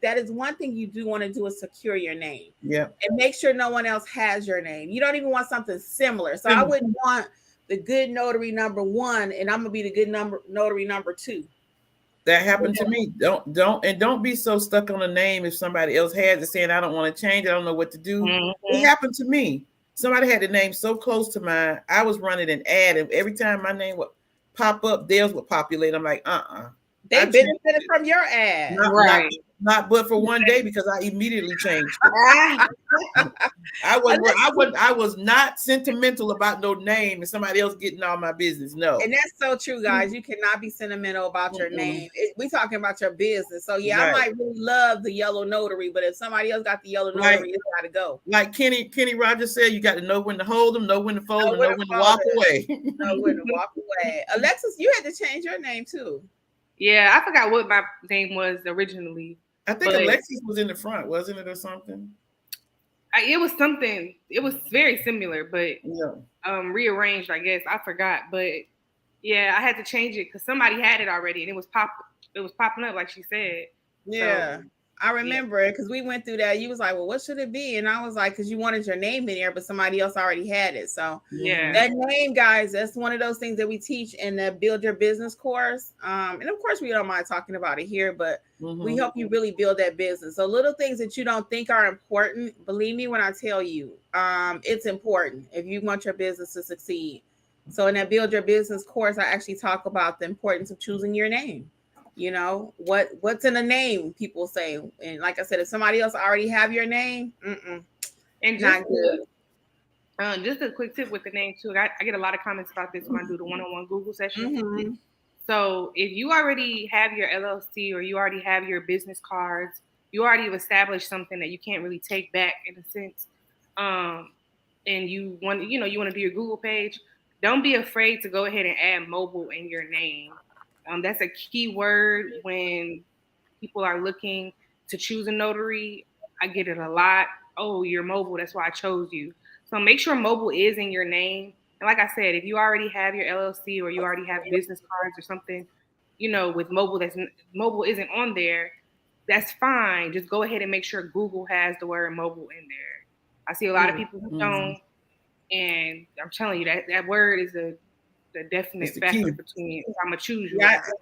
that is one thing you do want to do, is secure your name. Yeah. And make sure no one else has your name. You don't even want something similar. So I wouldn't want the Good Notary #1 and I'm gonna be the Good Notary #2. That happened to me. Don't be so stuck on a name if somebody else has it, saying I don't want to change it, I don't know what to do. It happened to me. Somebody had the name so close to mine. I was running an ad, and every time my name would pop up, theirs would populate. I'm like, They benefited from your ad. Not but for one day, because I immediately changed it. I was not sentimental about no name and somebody else getting all my business. No. And that's so true, guys. You cannot be sentimental about your name. We talking about your business. So yeah, I might really love the Yellow Notary, but if somebody else got the Yellow Notary, it's got to go. Like Kenny Rogers said, you got to know when to hold them, know when to fold them, know when to walk away. Know when to walk away. Alexis, you had to change your name too. Yeah, I forgot what my name was originally. I think Alexis was in the front, wasn't it, or something? It was something. It was very similar, but rearranged, I guess. I forgot, but yeah, I had to change it because somebody had it already, and it was popping up, like she said. Yeah. So, I remember it because we went through that. You was like, well, what should it be? And I was like, because you wanted your name in there, but somebody else already had it. So yeah, that name, guys, that's one of those things that we teach in the Build Your Business course. And of course, we don't mind talking about it here, but we help you really build that business. So little things that you don't think are important, believe me when I tell you, it's important if you want your business to succeed. So in that Build Your Business course, I actually talk about the importance of choosing your name. You know, what's in a name, people say. And like I said, if somebody else already have your name, and not good. Just a quick tip with the name too. I get a lot of comments about this when I do the one-on-one Google session. So if you already have your LLC or you already have your business cards, you already have established something that you can't really take back in a sense. And you want to do your Google page, don't be afraid to go ahead and add mobile in your name. That's a key word when people are looking to choose a notary. I get it a lot. Oh, you're mobile. That's why I chose you. So make sure mobile is in your name. And like I said, if you already have your LLC or you already have business cards or something, with mobile mobile isn't on there, that's fine. Just go ahead and make sure Google has the word mobile in there. I see a lot of people who don't, and I'm telling you that word is the definite factor between if I'm gonna choose you.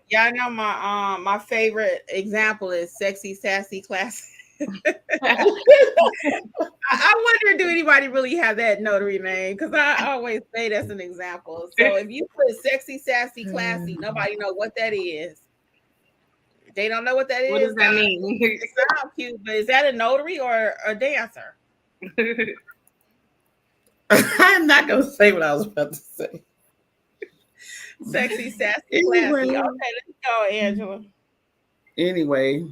Y'all know my favorite example is sexy, sassy, classy. I wonder, do anybody really have that notary name? Because I always say that's an example. So if you put sexy, sassy, classy, nobody know what that is. They don't know what that is. What does that mean? It sounds cute, but is that a notary or a dancer? I'm not gonna say what I was about to say. Sexy, sassy, classy. Okay, let's go, Angela. Anyway,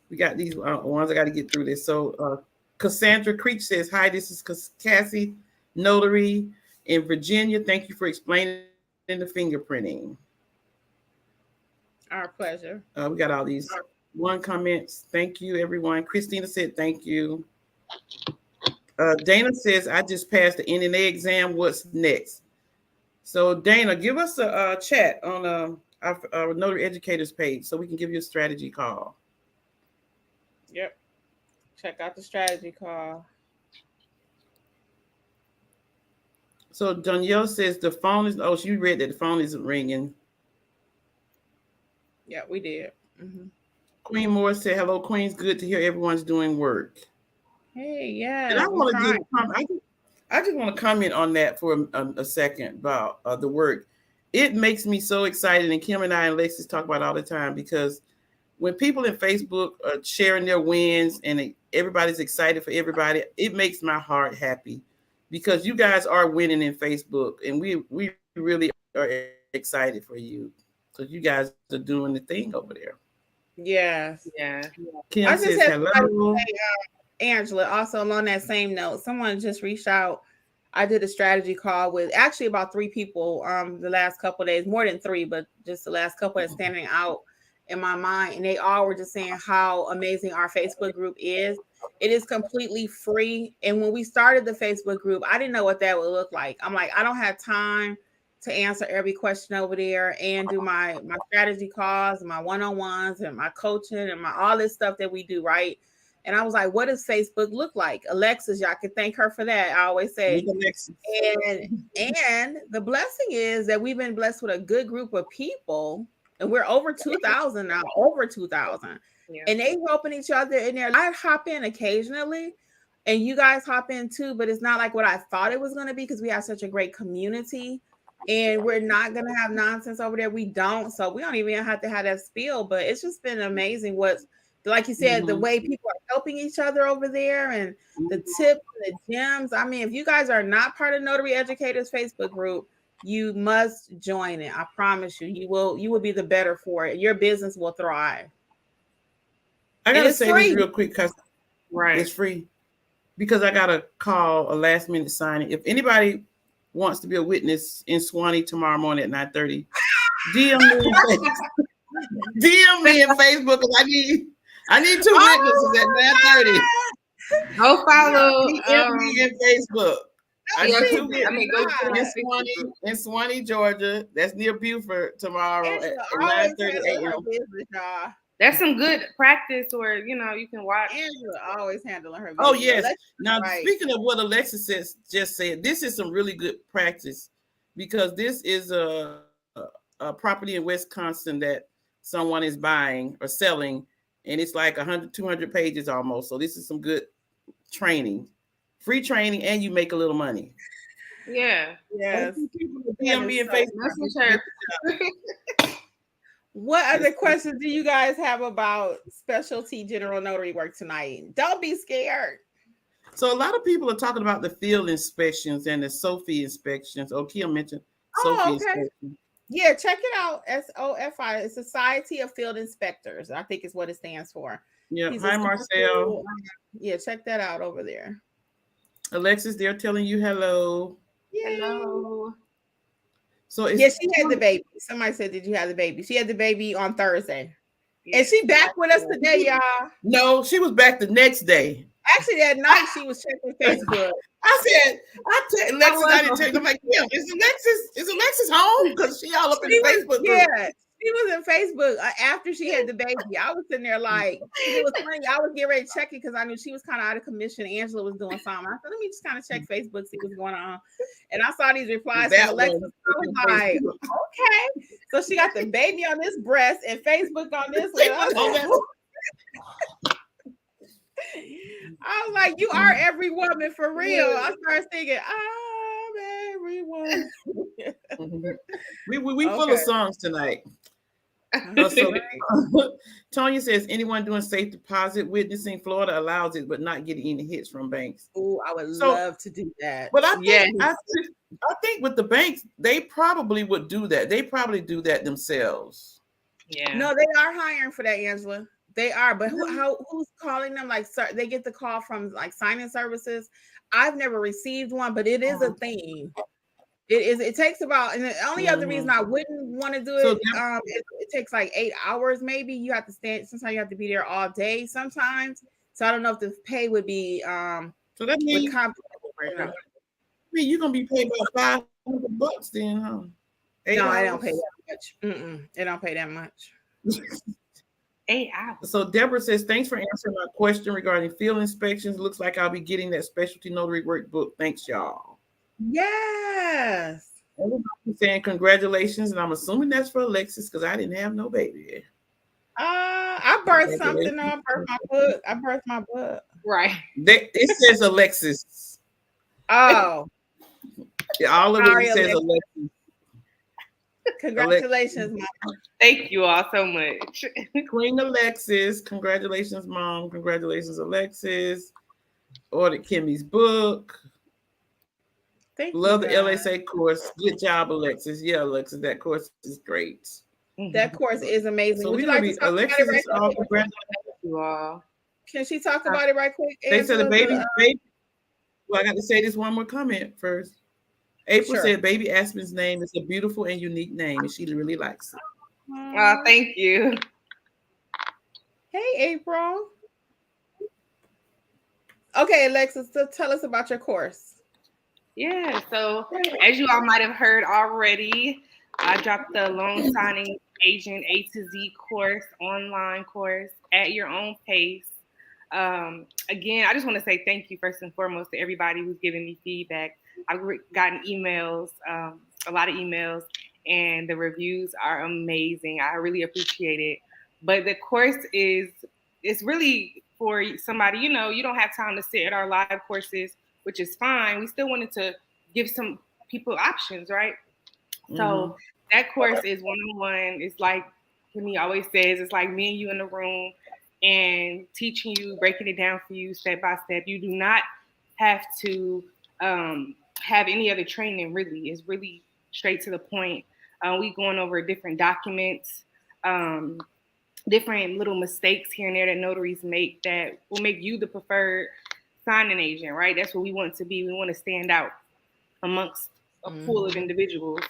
we got these ones. I got to get through this. So Cassandra Creech says, hi, this is Cassie, notary in Virginia. Thank you for explaining the fingerprinting. Our pleasure. We got all these comments. Thank you, everyone. Christina said, thank you. Dana says, I just passed the NNA exam. What's next? So Dana, give us a chat on our Notary Educators page so we can give you a strategy call. Yep. Check out the strategy call. So Danielle says the phone is, you read that the phone isn't ringing. Yeah, we did. Queen Moore said, hello, Queens. Good to hear everyone's doing work. Hey, yeah. And I just want to comment on that for a second about the work. It makes me so excited, and Kim and I and Lexis talk about it all the time, because when people in Facebook are sharing their wins and everybody's excited for everybody, it makes my heart happy. because you guys are winning in Facebook, and we really are excited for you because you guys are doing the thing over there. Yes. Yeah. Kim I just says have hello. Angela, also along that same note, someone just reached out. I did a strategy call with actually about 3 people the last couple of days, more than 3, but just the last couple that's standing out in my mind. And they all were just saying how amazing our Facebook group is. It is completely free. And when we started the Facebook group, I didn't know what that would look like. I'm like, I don't have time to answer every question over there and do my strategy calls, my one-on-ones and my coaching and my all this stuff that we do, right? And I was like, what does Facebook look like? Alexis, y'all can thank her for that. I always say. And the blessing is that we've been blessed with a good group of people, and we're over 2,000 now, over 2,000. Yeah. And they helping each other in there. I hop in occasionally, and you guys hop in too, but it's not like what I thought it was going to be because we have such a great community. And we're not going to have nonsense over there. We don't. So we don't even have to have that spiel, but it's just been amazing what's, like you said, the way people are helping each other over there and the tips and the gems. I mean, if you guys are not part of Notary Educators Facebook group, you must join it. I promise you, you will be the better for it. Your business will thrive. I got to say this real quick because it's free. Because I got to call a last minute signing. If anybody wants to be a witness in Swanee tomorrow morning at 9:30, DM me in Facebook because I need 2 witnesses at 9:30. Go follow me in Facebook. I need 2 witnesses in Swanee, Georgia. That's near Beaufort tomorrow at 9:30 a.m. That's some good practice, or you can watch. Angela always handling her. Oh yes. Now speaking of what Alexis just said, this is some really good practice because this is a property in Wisconsin that someone is buying or selling, and it's like 100, 200 pages almost. So this is some good training, free training, and you make a little money. Yeah. Yes. Facebook. What other questions do you guys have about specialty general notary work tonight? Don't be scared. So a lot of people are talking about the field inspections and the SOFI inspections. Kim mentioned SOFI inspection. Yeah, check it out. SOFI, it's Society of Field Inspectors. I think is what it stands for. Yeah. Hi, Marcel. Yeah, check that out over there. Alexis, they're telling you hello. Yay. Hello. So she had the baby. Somebody said, "Did you have the baby?" She had the baby on Thursday, and she back with us today, y'all. No, she was back the next day. Actually, that night she was checking Facebook. I Alexis, I didn't tell you. I'm like, yeah, is Alexis home? Because she all up in Facebook. Yeah, she was in Facebook after she had the baby. I was sitting there like, it was funny. I was getting ready to check it because I knew she was kind of out of commission. Angela was doing something. I said, let me just kind of check Facebook, see what's going on. And I saw these replies from Alexis. I was like, okay. So she got the baby on this breast and Facebook on this one. I was like, you are every woman for real. I started thinking, I'm every woman. we full of songs tonight. Tonya says, anyone doing safe deposit witnessing, Florida allows it, but not getting any hits from banks. Oh, I would love to do that. But I think with the banks, they probably would do that. They probably do that themselves. Yeah. No, they are hiring for that, Angela. They are, but who's calling them? Like, they get the call from like signing services. I've never received one, but it is a thing. It is. It takes about, and the only other reason I wouldn't want to do it, it takes like 8 hours. Maybe you have to stand. Sometimes you have to be there all day. Sometimes, so I don't know if the pay would be. So that means you're gonna be paid about $500 then, huh? No, I don't pay that much. It don't pay that much. 8 hours. So Deborah says, thanks for answering my question regarding field inspections. Looks like I'll be getting that specialty notary workbook. Thanks, y'all. Yes. Everybody's saying congratulations, and I'm assuming that's for Alexis because I didn't have no baby. I birthed something. I birthed my book. I birthed my book. Right. It says Alexis. Oh. Yeah, all of it says Alexis. Congratulations, Mom. Thank you all so much. Queen Alexis. Congratulations, Mom. Congratulations, Alexis. Ordered Kimmi's book. Thank Love you, the guys. LSA course. Good job, Alexis. Yeah, Alexis, that course is great. That course is amazing. So Would you we're like gonna to be talk about it Alexis right is all quick? congratulations. You all. Can she talk about it right quick, They said the Angela? baby. Well, I got to say this one more comment first. April Sure. said, "Baby Aspen's name is a beautiful and unique name, and she really likes it." Thank you. Hey, April. Okay, Alexis, so tell us about your course. Yeah, so as you all might have heard already, I dropped the loan signing agent A to Z course, online course at your own pace. Again, I just want to say thank you first and foremost to everybody who's giving me feedback. I've gotten emails, a lot of emails, and the reviews are amazing. I really appreciate it. But the course it's really for somebody, you know, you don't have time to sit at our live courses, which is fine. We still wanted to give some people options, right? So that course is one-on-one. It's like Kimmi always says, it's like me and you in the room and teaching you, breaking it down for you step by step. You do not have to have any other training, really. It's really straight to the point. We going over different documents, different little mistakes here and there that notaries make that will make you the preferred signing agent, right? That's what we want to be. We want to stand out amongst a pool of individuals.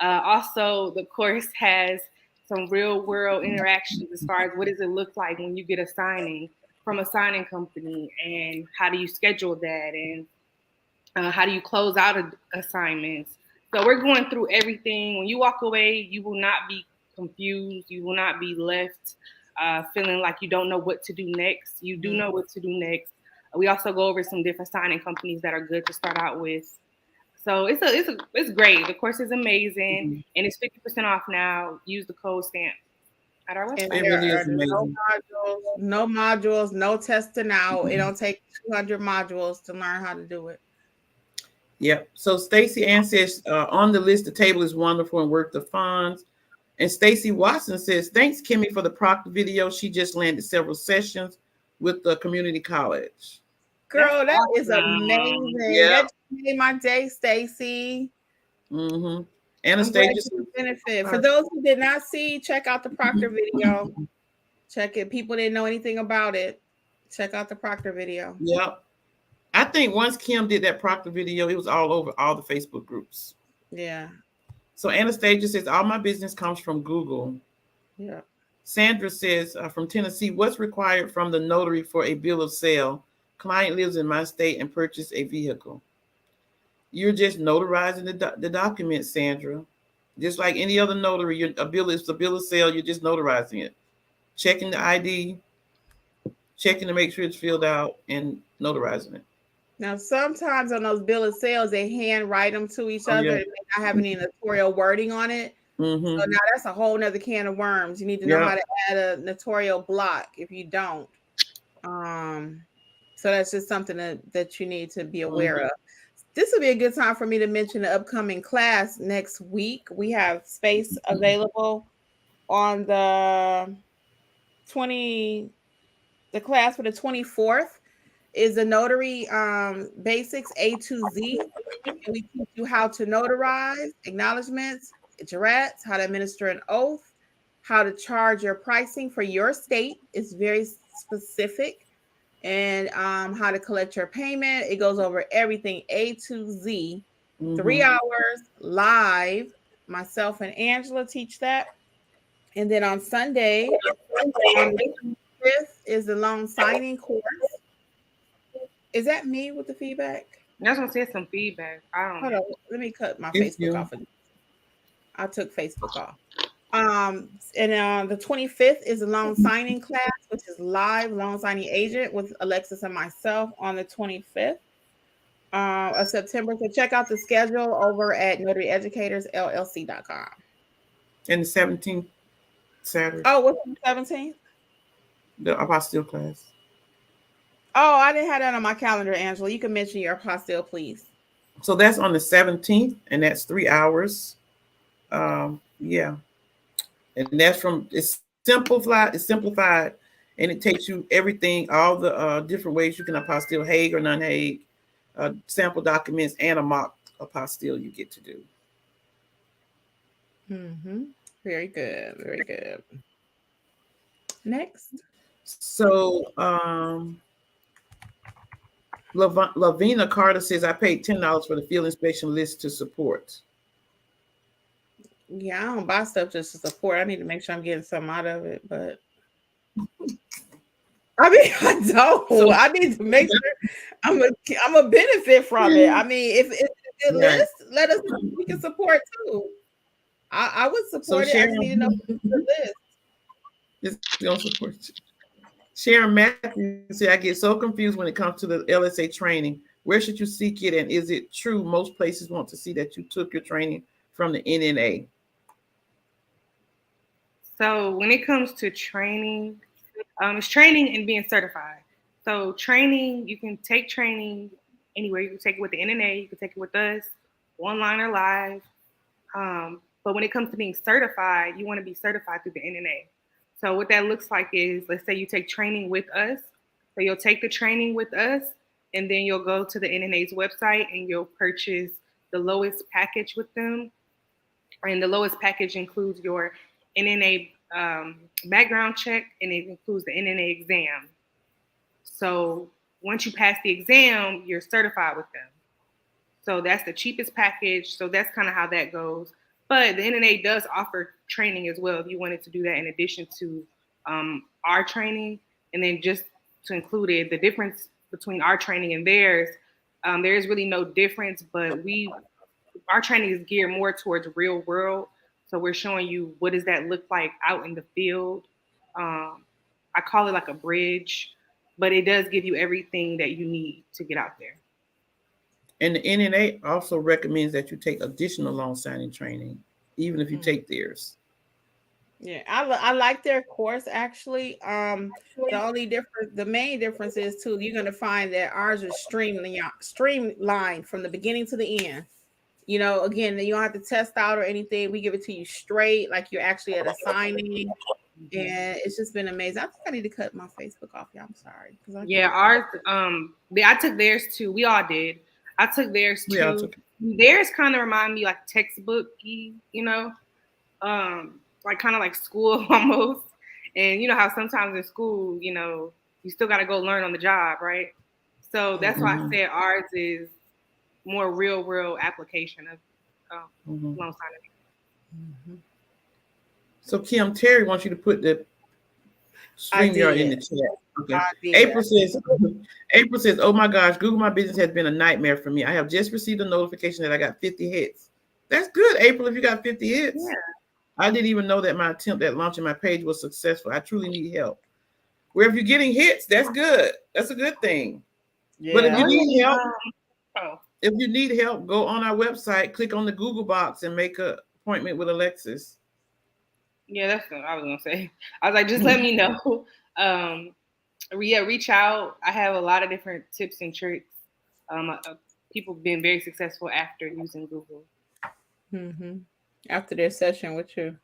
Also, the course has some real world interactions as far as what does it look like when you get a signing from a signing company, and how do you schedule that, and how do you close out assignments. So we're going through everything. When you walk away, you will not be confused. You will not be left feeling like you don't know what to do next. You do know what to do next. We also go over some different signing companies that are good to start out with. So it's great. The course is amazing, and it's 50% off now. Use the code STAMP at our website. And It there really are is amazing. no modules, no testing out. It don't take 200 modules to learn how to do it. Yep. So Stacy Ann says, on the list, the table is wonderful and worth the funds. And Stacy Watson says, thanks, Kimmi, for the proctor video. She just landed several sessions with the community college. Girl, that is amazing. Yeah. That made my day, Stacy. Anastasia benefit. For those who did not see, check out the proctor video. Check it. People didn't know anything about it. Check out the proctor video. Yep. I think once Kim did that proctor video, it was all over all the Facebook groups. Yeah. So Anastasia says, all my business comes from Google. Yeah. Sandra says, from Tennessee, what's required from the notary for a bill of sale? Client lives in my state and purchased a vehicle. You're just notarizing the document, Sandra. Just like any other notary, a bill is a bill of sale. You're just notarizing it, checking the ID, checking to make sure it's filled out, and notarizing it. Now, sometimes on those bill of sales, they hand write them to each other. Yeah. It may not have any notarial wording on it. So now that's a whole nother can of worms. You need to know how to add a notarial block if you don't. So that's just something that you need to be aware of. This will be a good time for me to mention the upcoming class next week. We have space available on the class for the 24th is the notary basics A to Z. And we teach you how to notarize, acknowledgements, jurats, how to administer an oath, how to charge your pricing for your state. It's very specific. And how to collect your payment. It goes over everything A to Z. 3 hours live. Myself and Angela teach that. And then on Sunday, on the 5th is the loan signing course. Is that me with the feedback? I was gonna say some feedback. Hold on. Let me cut my Facebook off. I took Facebook off. And the 25th is a loan signing class, which is live loan signing agent with Alexis and myself on the 25th of September. So check out the schedule over at notaryeducatorsllc.com. And the 17th Saturday. Oh, what's the 17th? The apostille class. Oh, I didn't have that on my calendar, Angela. You can mention your apostille, please. So that's on the 17th, and that's 3 hours. Yeah. And that's it's simplified, and it takes you everything, all the different ways you can apostille, Hague or non-Hague, sample documents, and a mock apostille you get to do. Very good. Very good. Next. So Lavina Carter says, I paid $10 for the field inspection list to support. Yeah, I don't buy stuff just to support. I need to make sure I'm getting something out of it, but I mean, I don't. So- I need to make sure I'm a benefit from it. I mean, if it's a good list, let us know we can support too. I would support it. I just need to know if it's a good list. It's going to support you. Sharon Matthews said, I get so confused when it comes to the LSA training. Where should you seek it? And is it true most places want to see that you took your training from the NNA? So when it comes to training, it's training and being certified. So training, you can take training anywhere. You can take it with the NNA, you can take it with us, online or live. But when it comes to being certified, you want to be certified through the NNA. So what that looks like is, let's say you take training with us. So you'll take the training with us, and then you'll go to the NNA's website and you'll purchase the lowest package with them. And the lowest package includes your NNA background check, and it includes the NNA exam. So once you pass the exam, you're certified with them. So that's the cheapest package. So that's kind of how that goes. But the NNA does offer training as well if you wanted to do that in addition to our training. And then just to include it, the difference between our training and theirs, there is really no difference, but our training is geared more towards real world. So we're showing you what does that look like out in the field. I call it like a bridge, but it does give you everything that you need to get out there. And the NNA also recommends that you take additional loan signing training, even if you take theirs. Yeah, I like their course actually. The main difference is too, you're gonna find that ours is streamlined from the beginning to the end. You know, again, you don't have to test out or anything. We give it to you straight, like you're actually at a signing. And it's just been amazing. I think I need to cut my Facebook off. Yeah, I'm sorry. Ours. I took theirs too. We all did. I took theirs too. Yeah, theirs kind of remind me like textbook-y, you know, like kind of like school almost. And you know how sometimes in school, you know, you still got to go learn on the job, right? So that's why I said ours is more real world application of loan signing. So Kim, Terry wants you to put the StreamYard in the chat. Okay. April says, oh my gosh, Google My Business has been a nightmare for me. I have just received a notification that I got 50 hits. That's good, April, if you got 50 hits. Yeah. I didn't even know that my attempt at launching my page was successful. I truly need help. Where if you're getting hits, that's good. That's a good thing. Yeah. But if you need help, go on our website, click on the Google box and make an appointment with Alexis. Yeah, that's what I was gonna say. I was like, just let me know. Reach out. I have a lot of different tips and tricks. People have been very successful after using Google. After their session with you.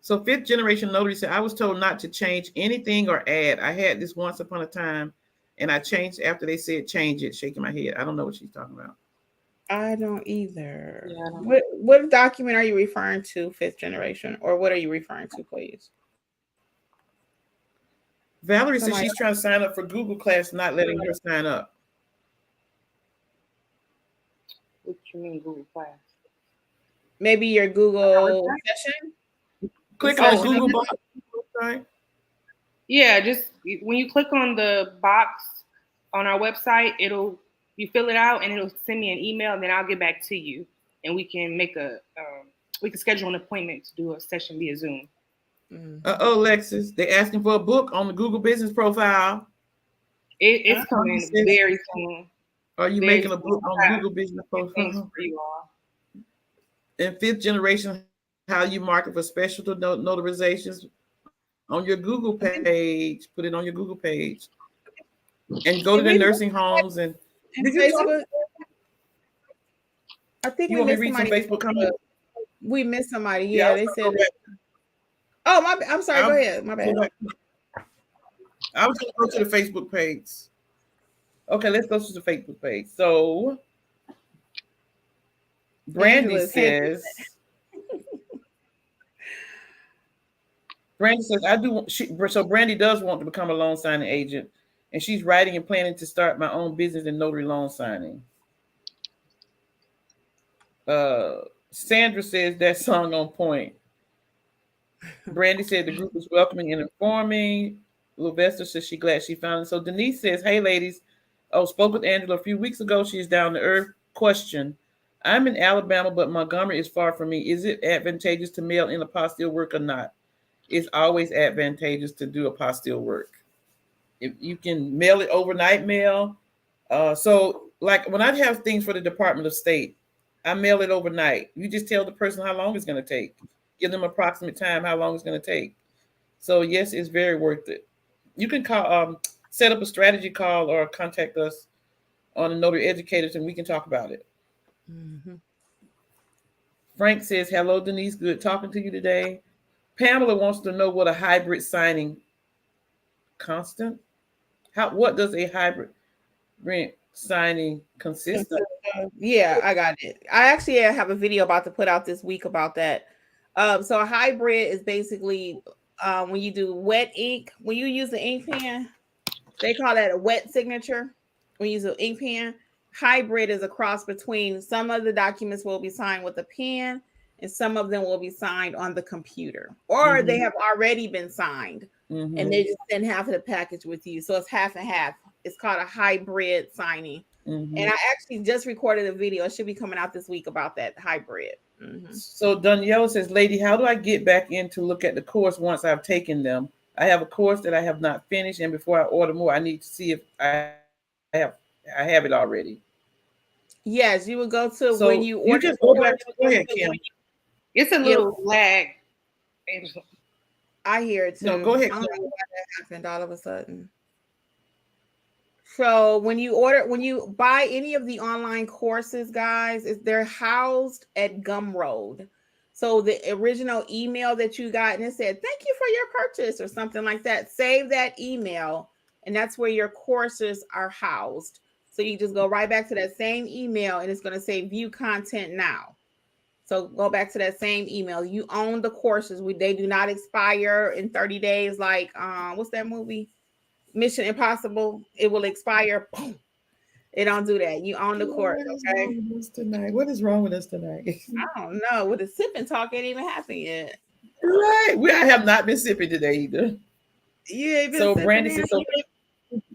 So fifth generation notary said, I was told not to change anything or add. I had this once upon a time, and I changed after they said change it. Shaking my head. I don't know what she's talking about. I don't either. Yeah, what document are you referring to, fifth generation, or what are you referring to, please? Valerie says she's trying to sign up for Google class, not letting her sign up. What you mean Google class? Maybe your Google session? Click on Google box. Yeah, just when you click on the box on our website, you fill it out and it'll send me an email, and then I'll get back to you, and we can make we can schedule an appointment to do a session via Zoom. Alexis, they're asking for a book on the Google business profile. It's coming very soon. Are you making a book on Google business profile? For you all. And fifth generation, how you market for special notarizations on your Google page. Put it on your Google page. And go to the nursing homes and Facebook. I think you we want me missed to read some Facebook comments? We missed somebody. Yeah, they said. Oh, I'm sorry. Go ahead. My bad. I was going to go to the Facebook page. Okay, let's go to the Facebook page. So Brandy Angela's says, I do. So Brandy does want to become a loan signing agent, and she's writing and planning to start my own business in notary loan signing. Sandra says that song on point. Brandy said the group is welcoming and informing. Sylvester says she's glad she found it. So Denise says, hey ladies, spoke with Angela a few weeks ago. She's down to earth. Question. I'm in Alabama, but Montgomery is far from me. Is it advantageous to mail in apostille work or not? It's always advantageous to do apostille work. If you can mail it overnight mail. So like when I have things for the Department of State, I mail it overnight. You just tell the person how long it's going to take. Give them approximate time how long it's going to take. So yes, it's very worth it. You can call, set up a strategy call or contact us on the Notary Educators, and we can talk about it. Mm-hmm. Frank says, hello, Denise. Good talking to you today. Pamela wants to know what a hybrid signing constant. What does a hybrid signing consist of? Yeah, I got it. I actually have a video about to put out this week about that. So a hybrid is basically when you do wet ink, when you use the ink pen, they call that a wet signature. When you use an ink pen, hybrid is a cross between some of the documents will be signed with a pen and some of them will be signed on the computer, or they have already been signed and they just send half of the package with you. So it's half and half. It's called a hybrid signing. And I actually just recorded a video. It should be coming out this week about that hybrid. So Danielle says, lady, how do I get back in to look at the course once I've taken them? I have a course that I have not finished, and before I order more, I need to see if I have it already. Yes, you would go to when you order. You just go back. Go ahead, Kim. It's a little lag. I hear it too. No, go ahead. I don't know why that happened all of a sudden. So when you buy any of the online courses, guys, they're housed at Gumroad. So the original email that you got and it said, thank you for your purchase or something like that, save that email. And that's where your courses are housed. So you just go right back to that same email and it's going to say view content now. So go back to that same email. You own the courses. They do not expire in 30 days. Like, what's that movie? Mission Impossible. It will expire. Boom. It don't do that. You own the course. Okay. What is wrong with us tonight? I don't know. With the sipping talk, ain't even happened yet. Right. I have not been sipping today either. You ain't been so sipping. Brandy says,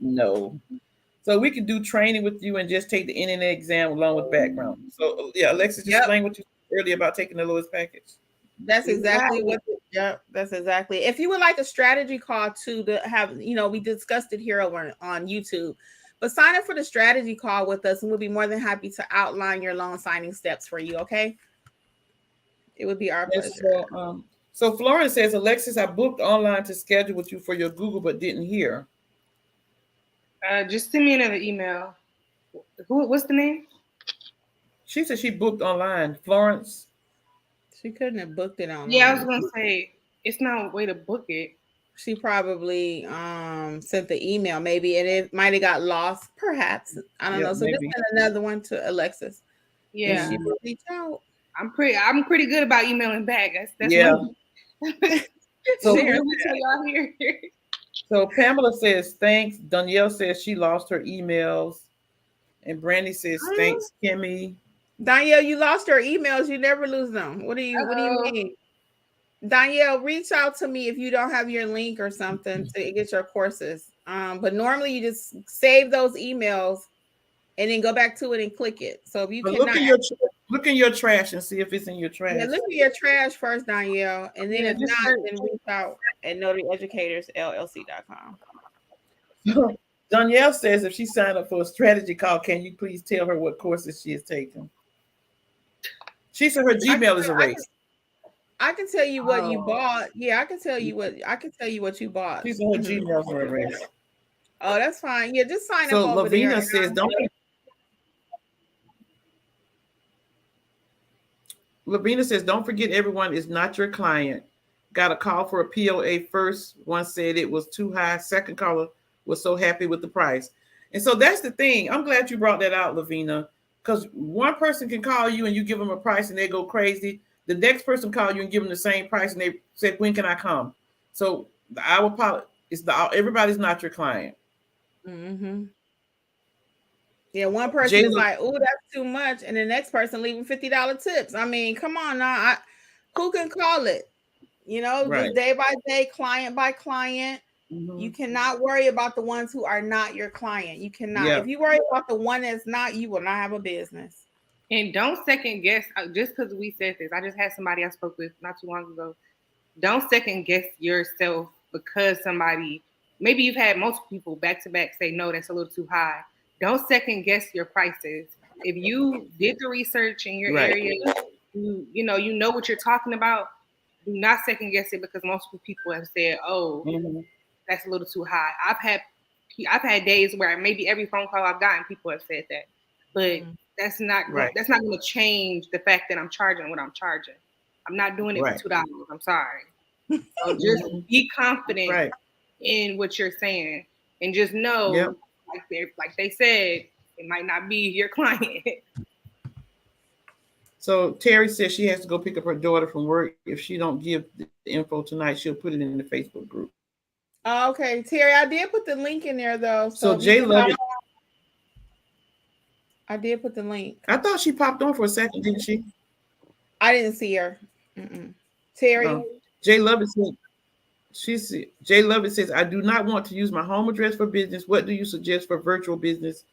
no. So we can do training with you and just take the internet exam along with background. So yeah, Alexis, just explain what you said earlier about taking the lowest package. That's exactly what. That's exactly. If you would like a strategy call to have, we discussed it here over on YouTube, but sign up for the strategy call with us, and we'll be more than happy to outline your loan signing steps for you. Okay, it would be our pleasure. So Florence says, Alexis, I booked online to schedule with you for your Google, but didn't hear. Just send me another email. What's the name? She said she booked online. Florence. She couldn't have booked it online. Yeah, I was gonna say it's not a way to book it. She probably sent the email, maybe, and it might have got lost, perhaps. I don't know. So just send another one to Alexis. Yeah, she will reach out. I'm pretty good about emailing back. That's yeah. So y'all here. So Pamela says thanks. Danielle says she lost her emails, and Brandy says thanks, Kimmi. Danielle, you lost your emails. You never lose them. What do you mean? Danielle, reach out to me if you don't have your link or something to get your courses. But normally you just save those emails and then go back to it and click it. So if you cannot look in your trash and see if it's in your trash. Yeah, look at your trash first, Danielle, and then if not, then reach out at notaryeducatorsllc.com. Danielle says if she signed up for a strategy call, can you please tell her what courses she is taking? She said her Gmail is erased. I can tell you what you bought. Yeah, I can tell you what you bought. She said her Gmails are erased. Oh, that's fine. Yeah, just sign up. So Lavina says don't forget everyone is not your client. Got a call for a POA first. One said it was too high. Second caller was so happy with the price. And so that's the thing. I'm glad you brought that out, Lavina, because one person can call you and you give them a price and they go crazy. The next person call you and give them the same price and they said, "When can I come?" So our policy is everybody's not your client. Mm-hmm. Yeah, one person is Jayla, like, "Oh, that's too much," and the next person leaving $50 tips. I mean, come on now. Who can call it? right. Just day by day, client by client. You cannot worry about the ones who are not your client. You cannot. Yeah. If you worry about the one that's not, you will not have a business. And don't second guess just because we said this. I just had somebody I spoke with not too long ago. Don't second guess yourself because somebody, maybe you've had multiple people back to back say, no, that's a little too high. Don't second guess your prices. If you did the research in your Right. area, you know what you're talking about, do not second guess it because multiple people have said, oh, that's a little too high. I've had days where maybe every phone call I've gotten, people have said that, but that's not Right. that's not going to change the fact that I'm charging what I'm charging. I'm not doing it Right. for $2. I'm sorry. So just be confident Right. in what you're saying, and just know, Yep. like they said, it might not be your client. So Terry says she has to go pick up her daughter from work. If she don't give the info tonight, she'll put it in the Facebook group. Okay, Terry, I did put the link in there though. So Jay Love it. I did put the link. I thought she popped on for a second, didn't she? I didn't see her. Terry. Jay Love it. Jay Lovett says, I do not want to use my home address for business. What do you suggest for virtual business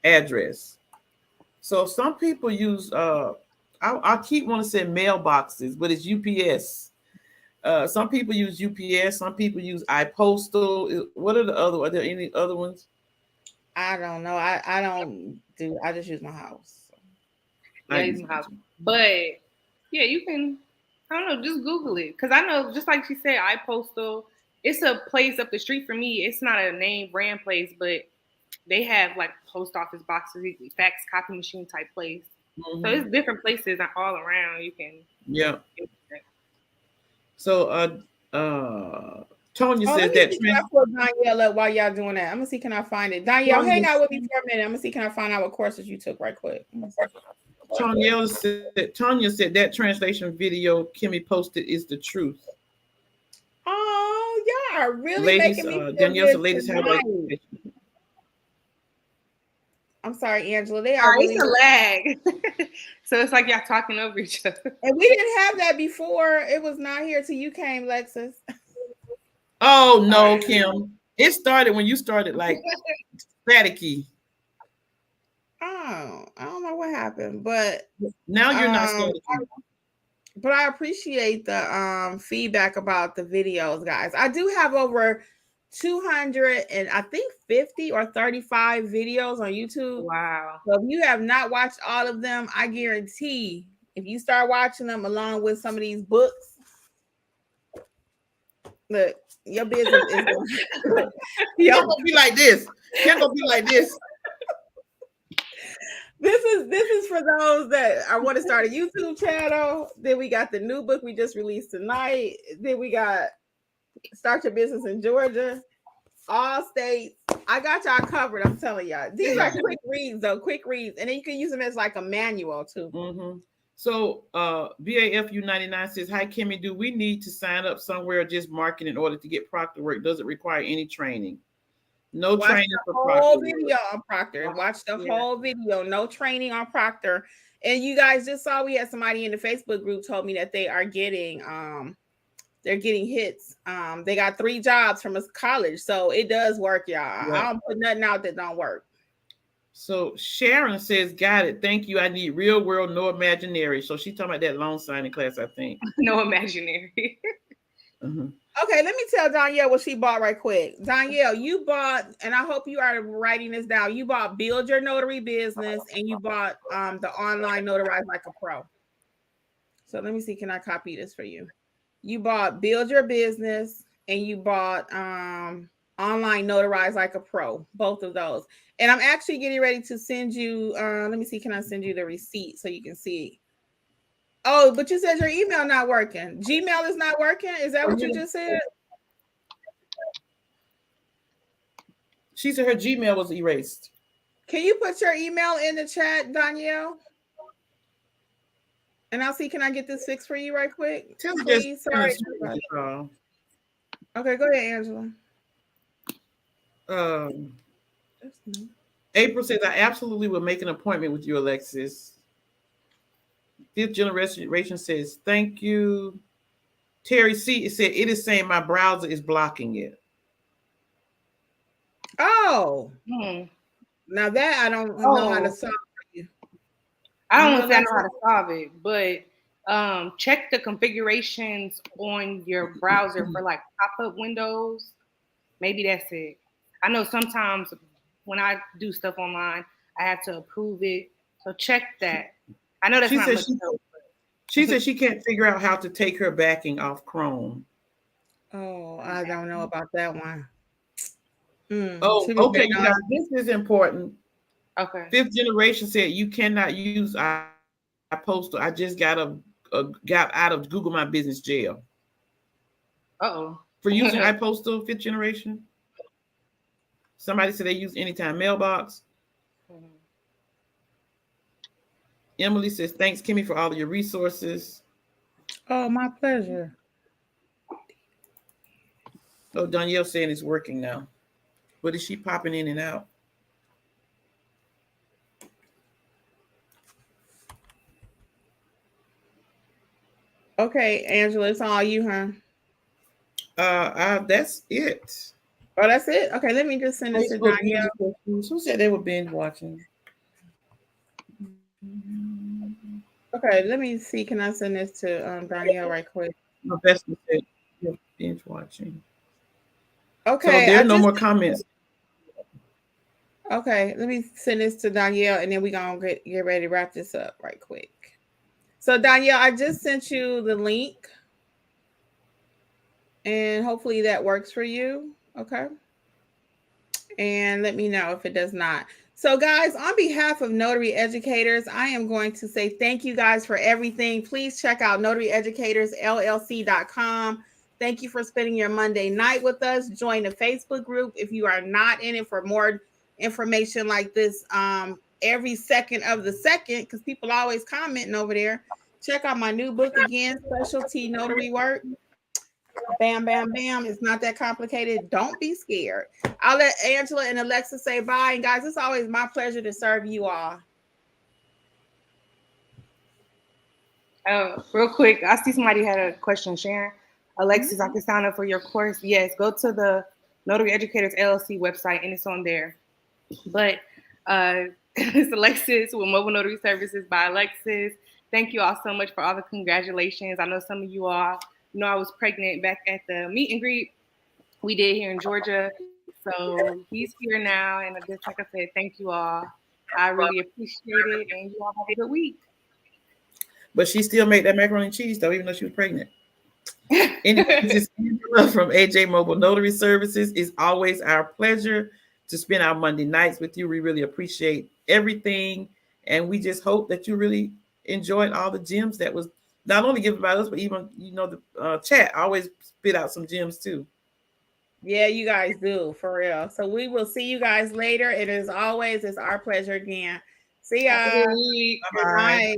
address? So some people use I keep wanting to say mailboxes, but it's UPS. Some people use UPS, some people use iPostal. What are the other? Are there any other ones? I don't know. I don't do. I just use my house. I use my house, but yeah, you can. I don't know. Just Google it because I know, just like she said, iPostal. It's a place up the street from me. It's not a name brand place, but they have like post office boxes, fax copy machine type place. So it's different places all around. You can. Yeah. So Tonya says that. Can I pull Danielle up while y'all doing that? I'm gonna see, can I find it? Danielle, hang out with me for a minute. I'm gonna see, can I find out what courses you took right quick? Tonya said that translation video Kimmi posted is the truth. Oh, y'all are really ladies, making me feel Danielle good said ladies have like. I'm sorry, Angela. They are really... It's a lag. So it's like y'all talking over each other. And we didn't have that before. It was not here till you came, Lexus. Oh no, Kim. It started when you started like staticky. Oh, I don't know what happened, but now you're not staticky. But I appreciate the feedback about the videos, guys. I do have over 200 and I think 50 or 35 videos on YouTube. Wow. So if you have not watched all of them, I guarantee if you start watching them along with some of these books, look, your business is you're gonna be like this. You're gonna be like this. This is for those that I want to start a YouTube channel. Then we got the new book we just released tonight. Then we got Start Your Business in Georgia, all states. I got y'all covered. I'm telling y'all. These are quick reads, though. Quick reads, and then you can use them as like a manual too. So BAFU99 says, "Hi Kimmi, do we need to sign up somewhere or just market in order to get Proctor work? Does it require any training?" No training for Proctor. Whole video on Proctor. Watch the whole video. No training on Proctor. And you guys just saw we had somebody in the Facebook group told me that they are getting they're getting hits. They got 3 jobs from a college, so it does work, y'all. I don't put nothing out that don't work. So Sharon says, "Got it. Thank you. I need real world, no imaginary." So she's talking about that loan signing class, I think. No imaginary. Okay, let me tell Danielle what she bought right quick. Danielle, you bought, and I hope you are writing this down. You bought Build Your Notary Business, and you bought the online Notarize Like a Pro. So let me see, can I copy this for you? You bought Build Your Business, and you bought online Notarize Like a Pro, both of those. And I'm actually getting ready to send you, let me see, can I send you the receipt so you can see? Oh, but you said your email not working. Gmail is not working. Is that what you just said? She said her Gmail was erased. Can you put your email in the chat, Danielle? And I'll see, can I get this fixed for you right quick? Tell me Please. Sorry. Okay, go ahead, Angela. April says, I absolutely will make an appointment with you, Alexis. Fifth Generation says, thank you. Terry C said, it is saying my browser is blocking it. Oh. Now that I don't know how to solve it. I don't want to say I know how to solve it, but check the configurations on your browser for like pop-up windows. Maybe that's it. I know sometimes when I do stuff online, I have to approve it. So check that. I know that's not much help. She said she can't figure out how to take her backing off Chrome. Oh, I don't know about that one. Okay. You guys, this is important. Okay. Fifth Generation said you cannot use iPostal. I just got out of Google My Business jail. For using iPostal, Fifth Generation. Somebody said they use Anytime Mailbox. Emily says, thanks, Kimmi, for all of your resources. Oh, my pleasure. Oh, Danielle saying it's working now. But is she popping in and out? Okay, Angela, it's all you, huh? That's it. Oh, that's it? Okay, let me just send this to Danielle. Who said they were binge watching? Okay, let me see. Can I send this to Danielle right quick? My best said binge watching. Okay. So there are no more comments. Okay, let me send this to Danielle, and then we're going to get ready to wrap this up right quick. So, Danielle, I just sent you the link, and hopefully that works for you. Okay. And let me know if it does not. So, guys, on behalf of Notary Educators, I am going to say thank you guys for everything. Please check out notaryeducatorsllc.com. Thank you for spending your Monday night with us. Join the Facebook group if you are not in it for more information like this every second of the second, because people always commenting over there. Check out my new book again, Specialty Notary Work. Bam, bam, bam. It's not that complicated. Don't be scared. I'll let Angela and Alexa say bye. And guys, it's always my pleasure to serve you all. Real quick, I see somebody had a question, Sharon. Alexis, I can sign up for your course. Yes, go to the Notary Educators LLC website, and it's on there. But it's Alexis with Mobile Notary Services by Alexis. Thank you all so much for all the congratulations. I know some of you all know I was pregnant back at the meet and greet we did here in Georgia. So he's here now. And just like I said, thank you all. I really appreciate it. And you all have a good week. But she still made that macaroni and cheese, though, even though she was pregnant. Anyway, this is Angela from AJ Mobile Notary Services. It's always our pleasure to spend our Monday nights with you. We really appreciate everything. And we just hope that you really enjoyed all the gems that was not only given by us, but even, the chat always spit out some gems too. Yeah, you guys do, for real. So we will see you guys later. And as always, it's our pleasure again. See ya. Bye.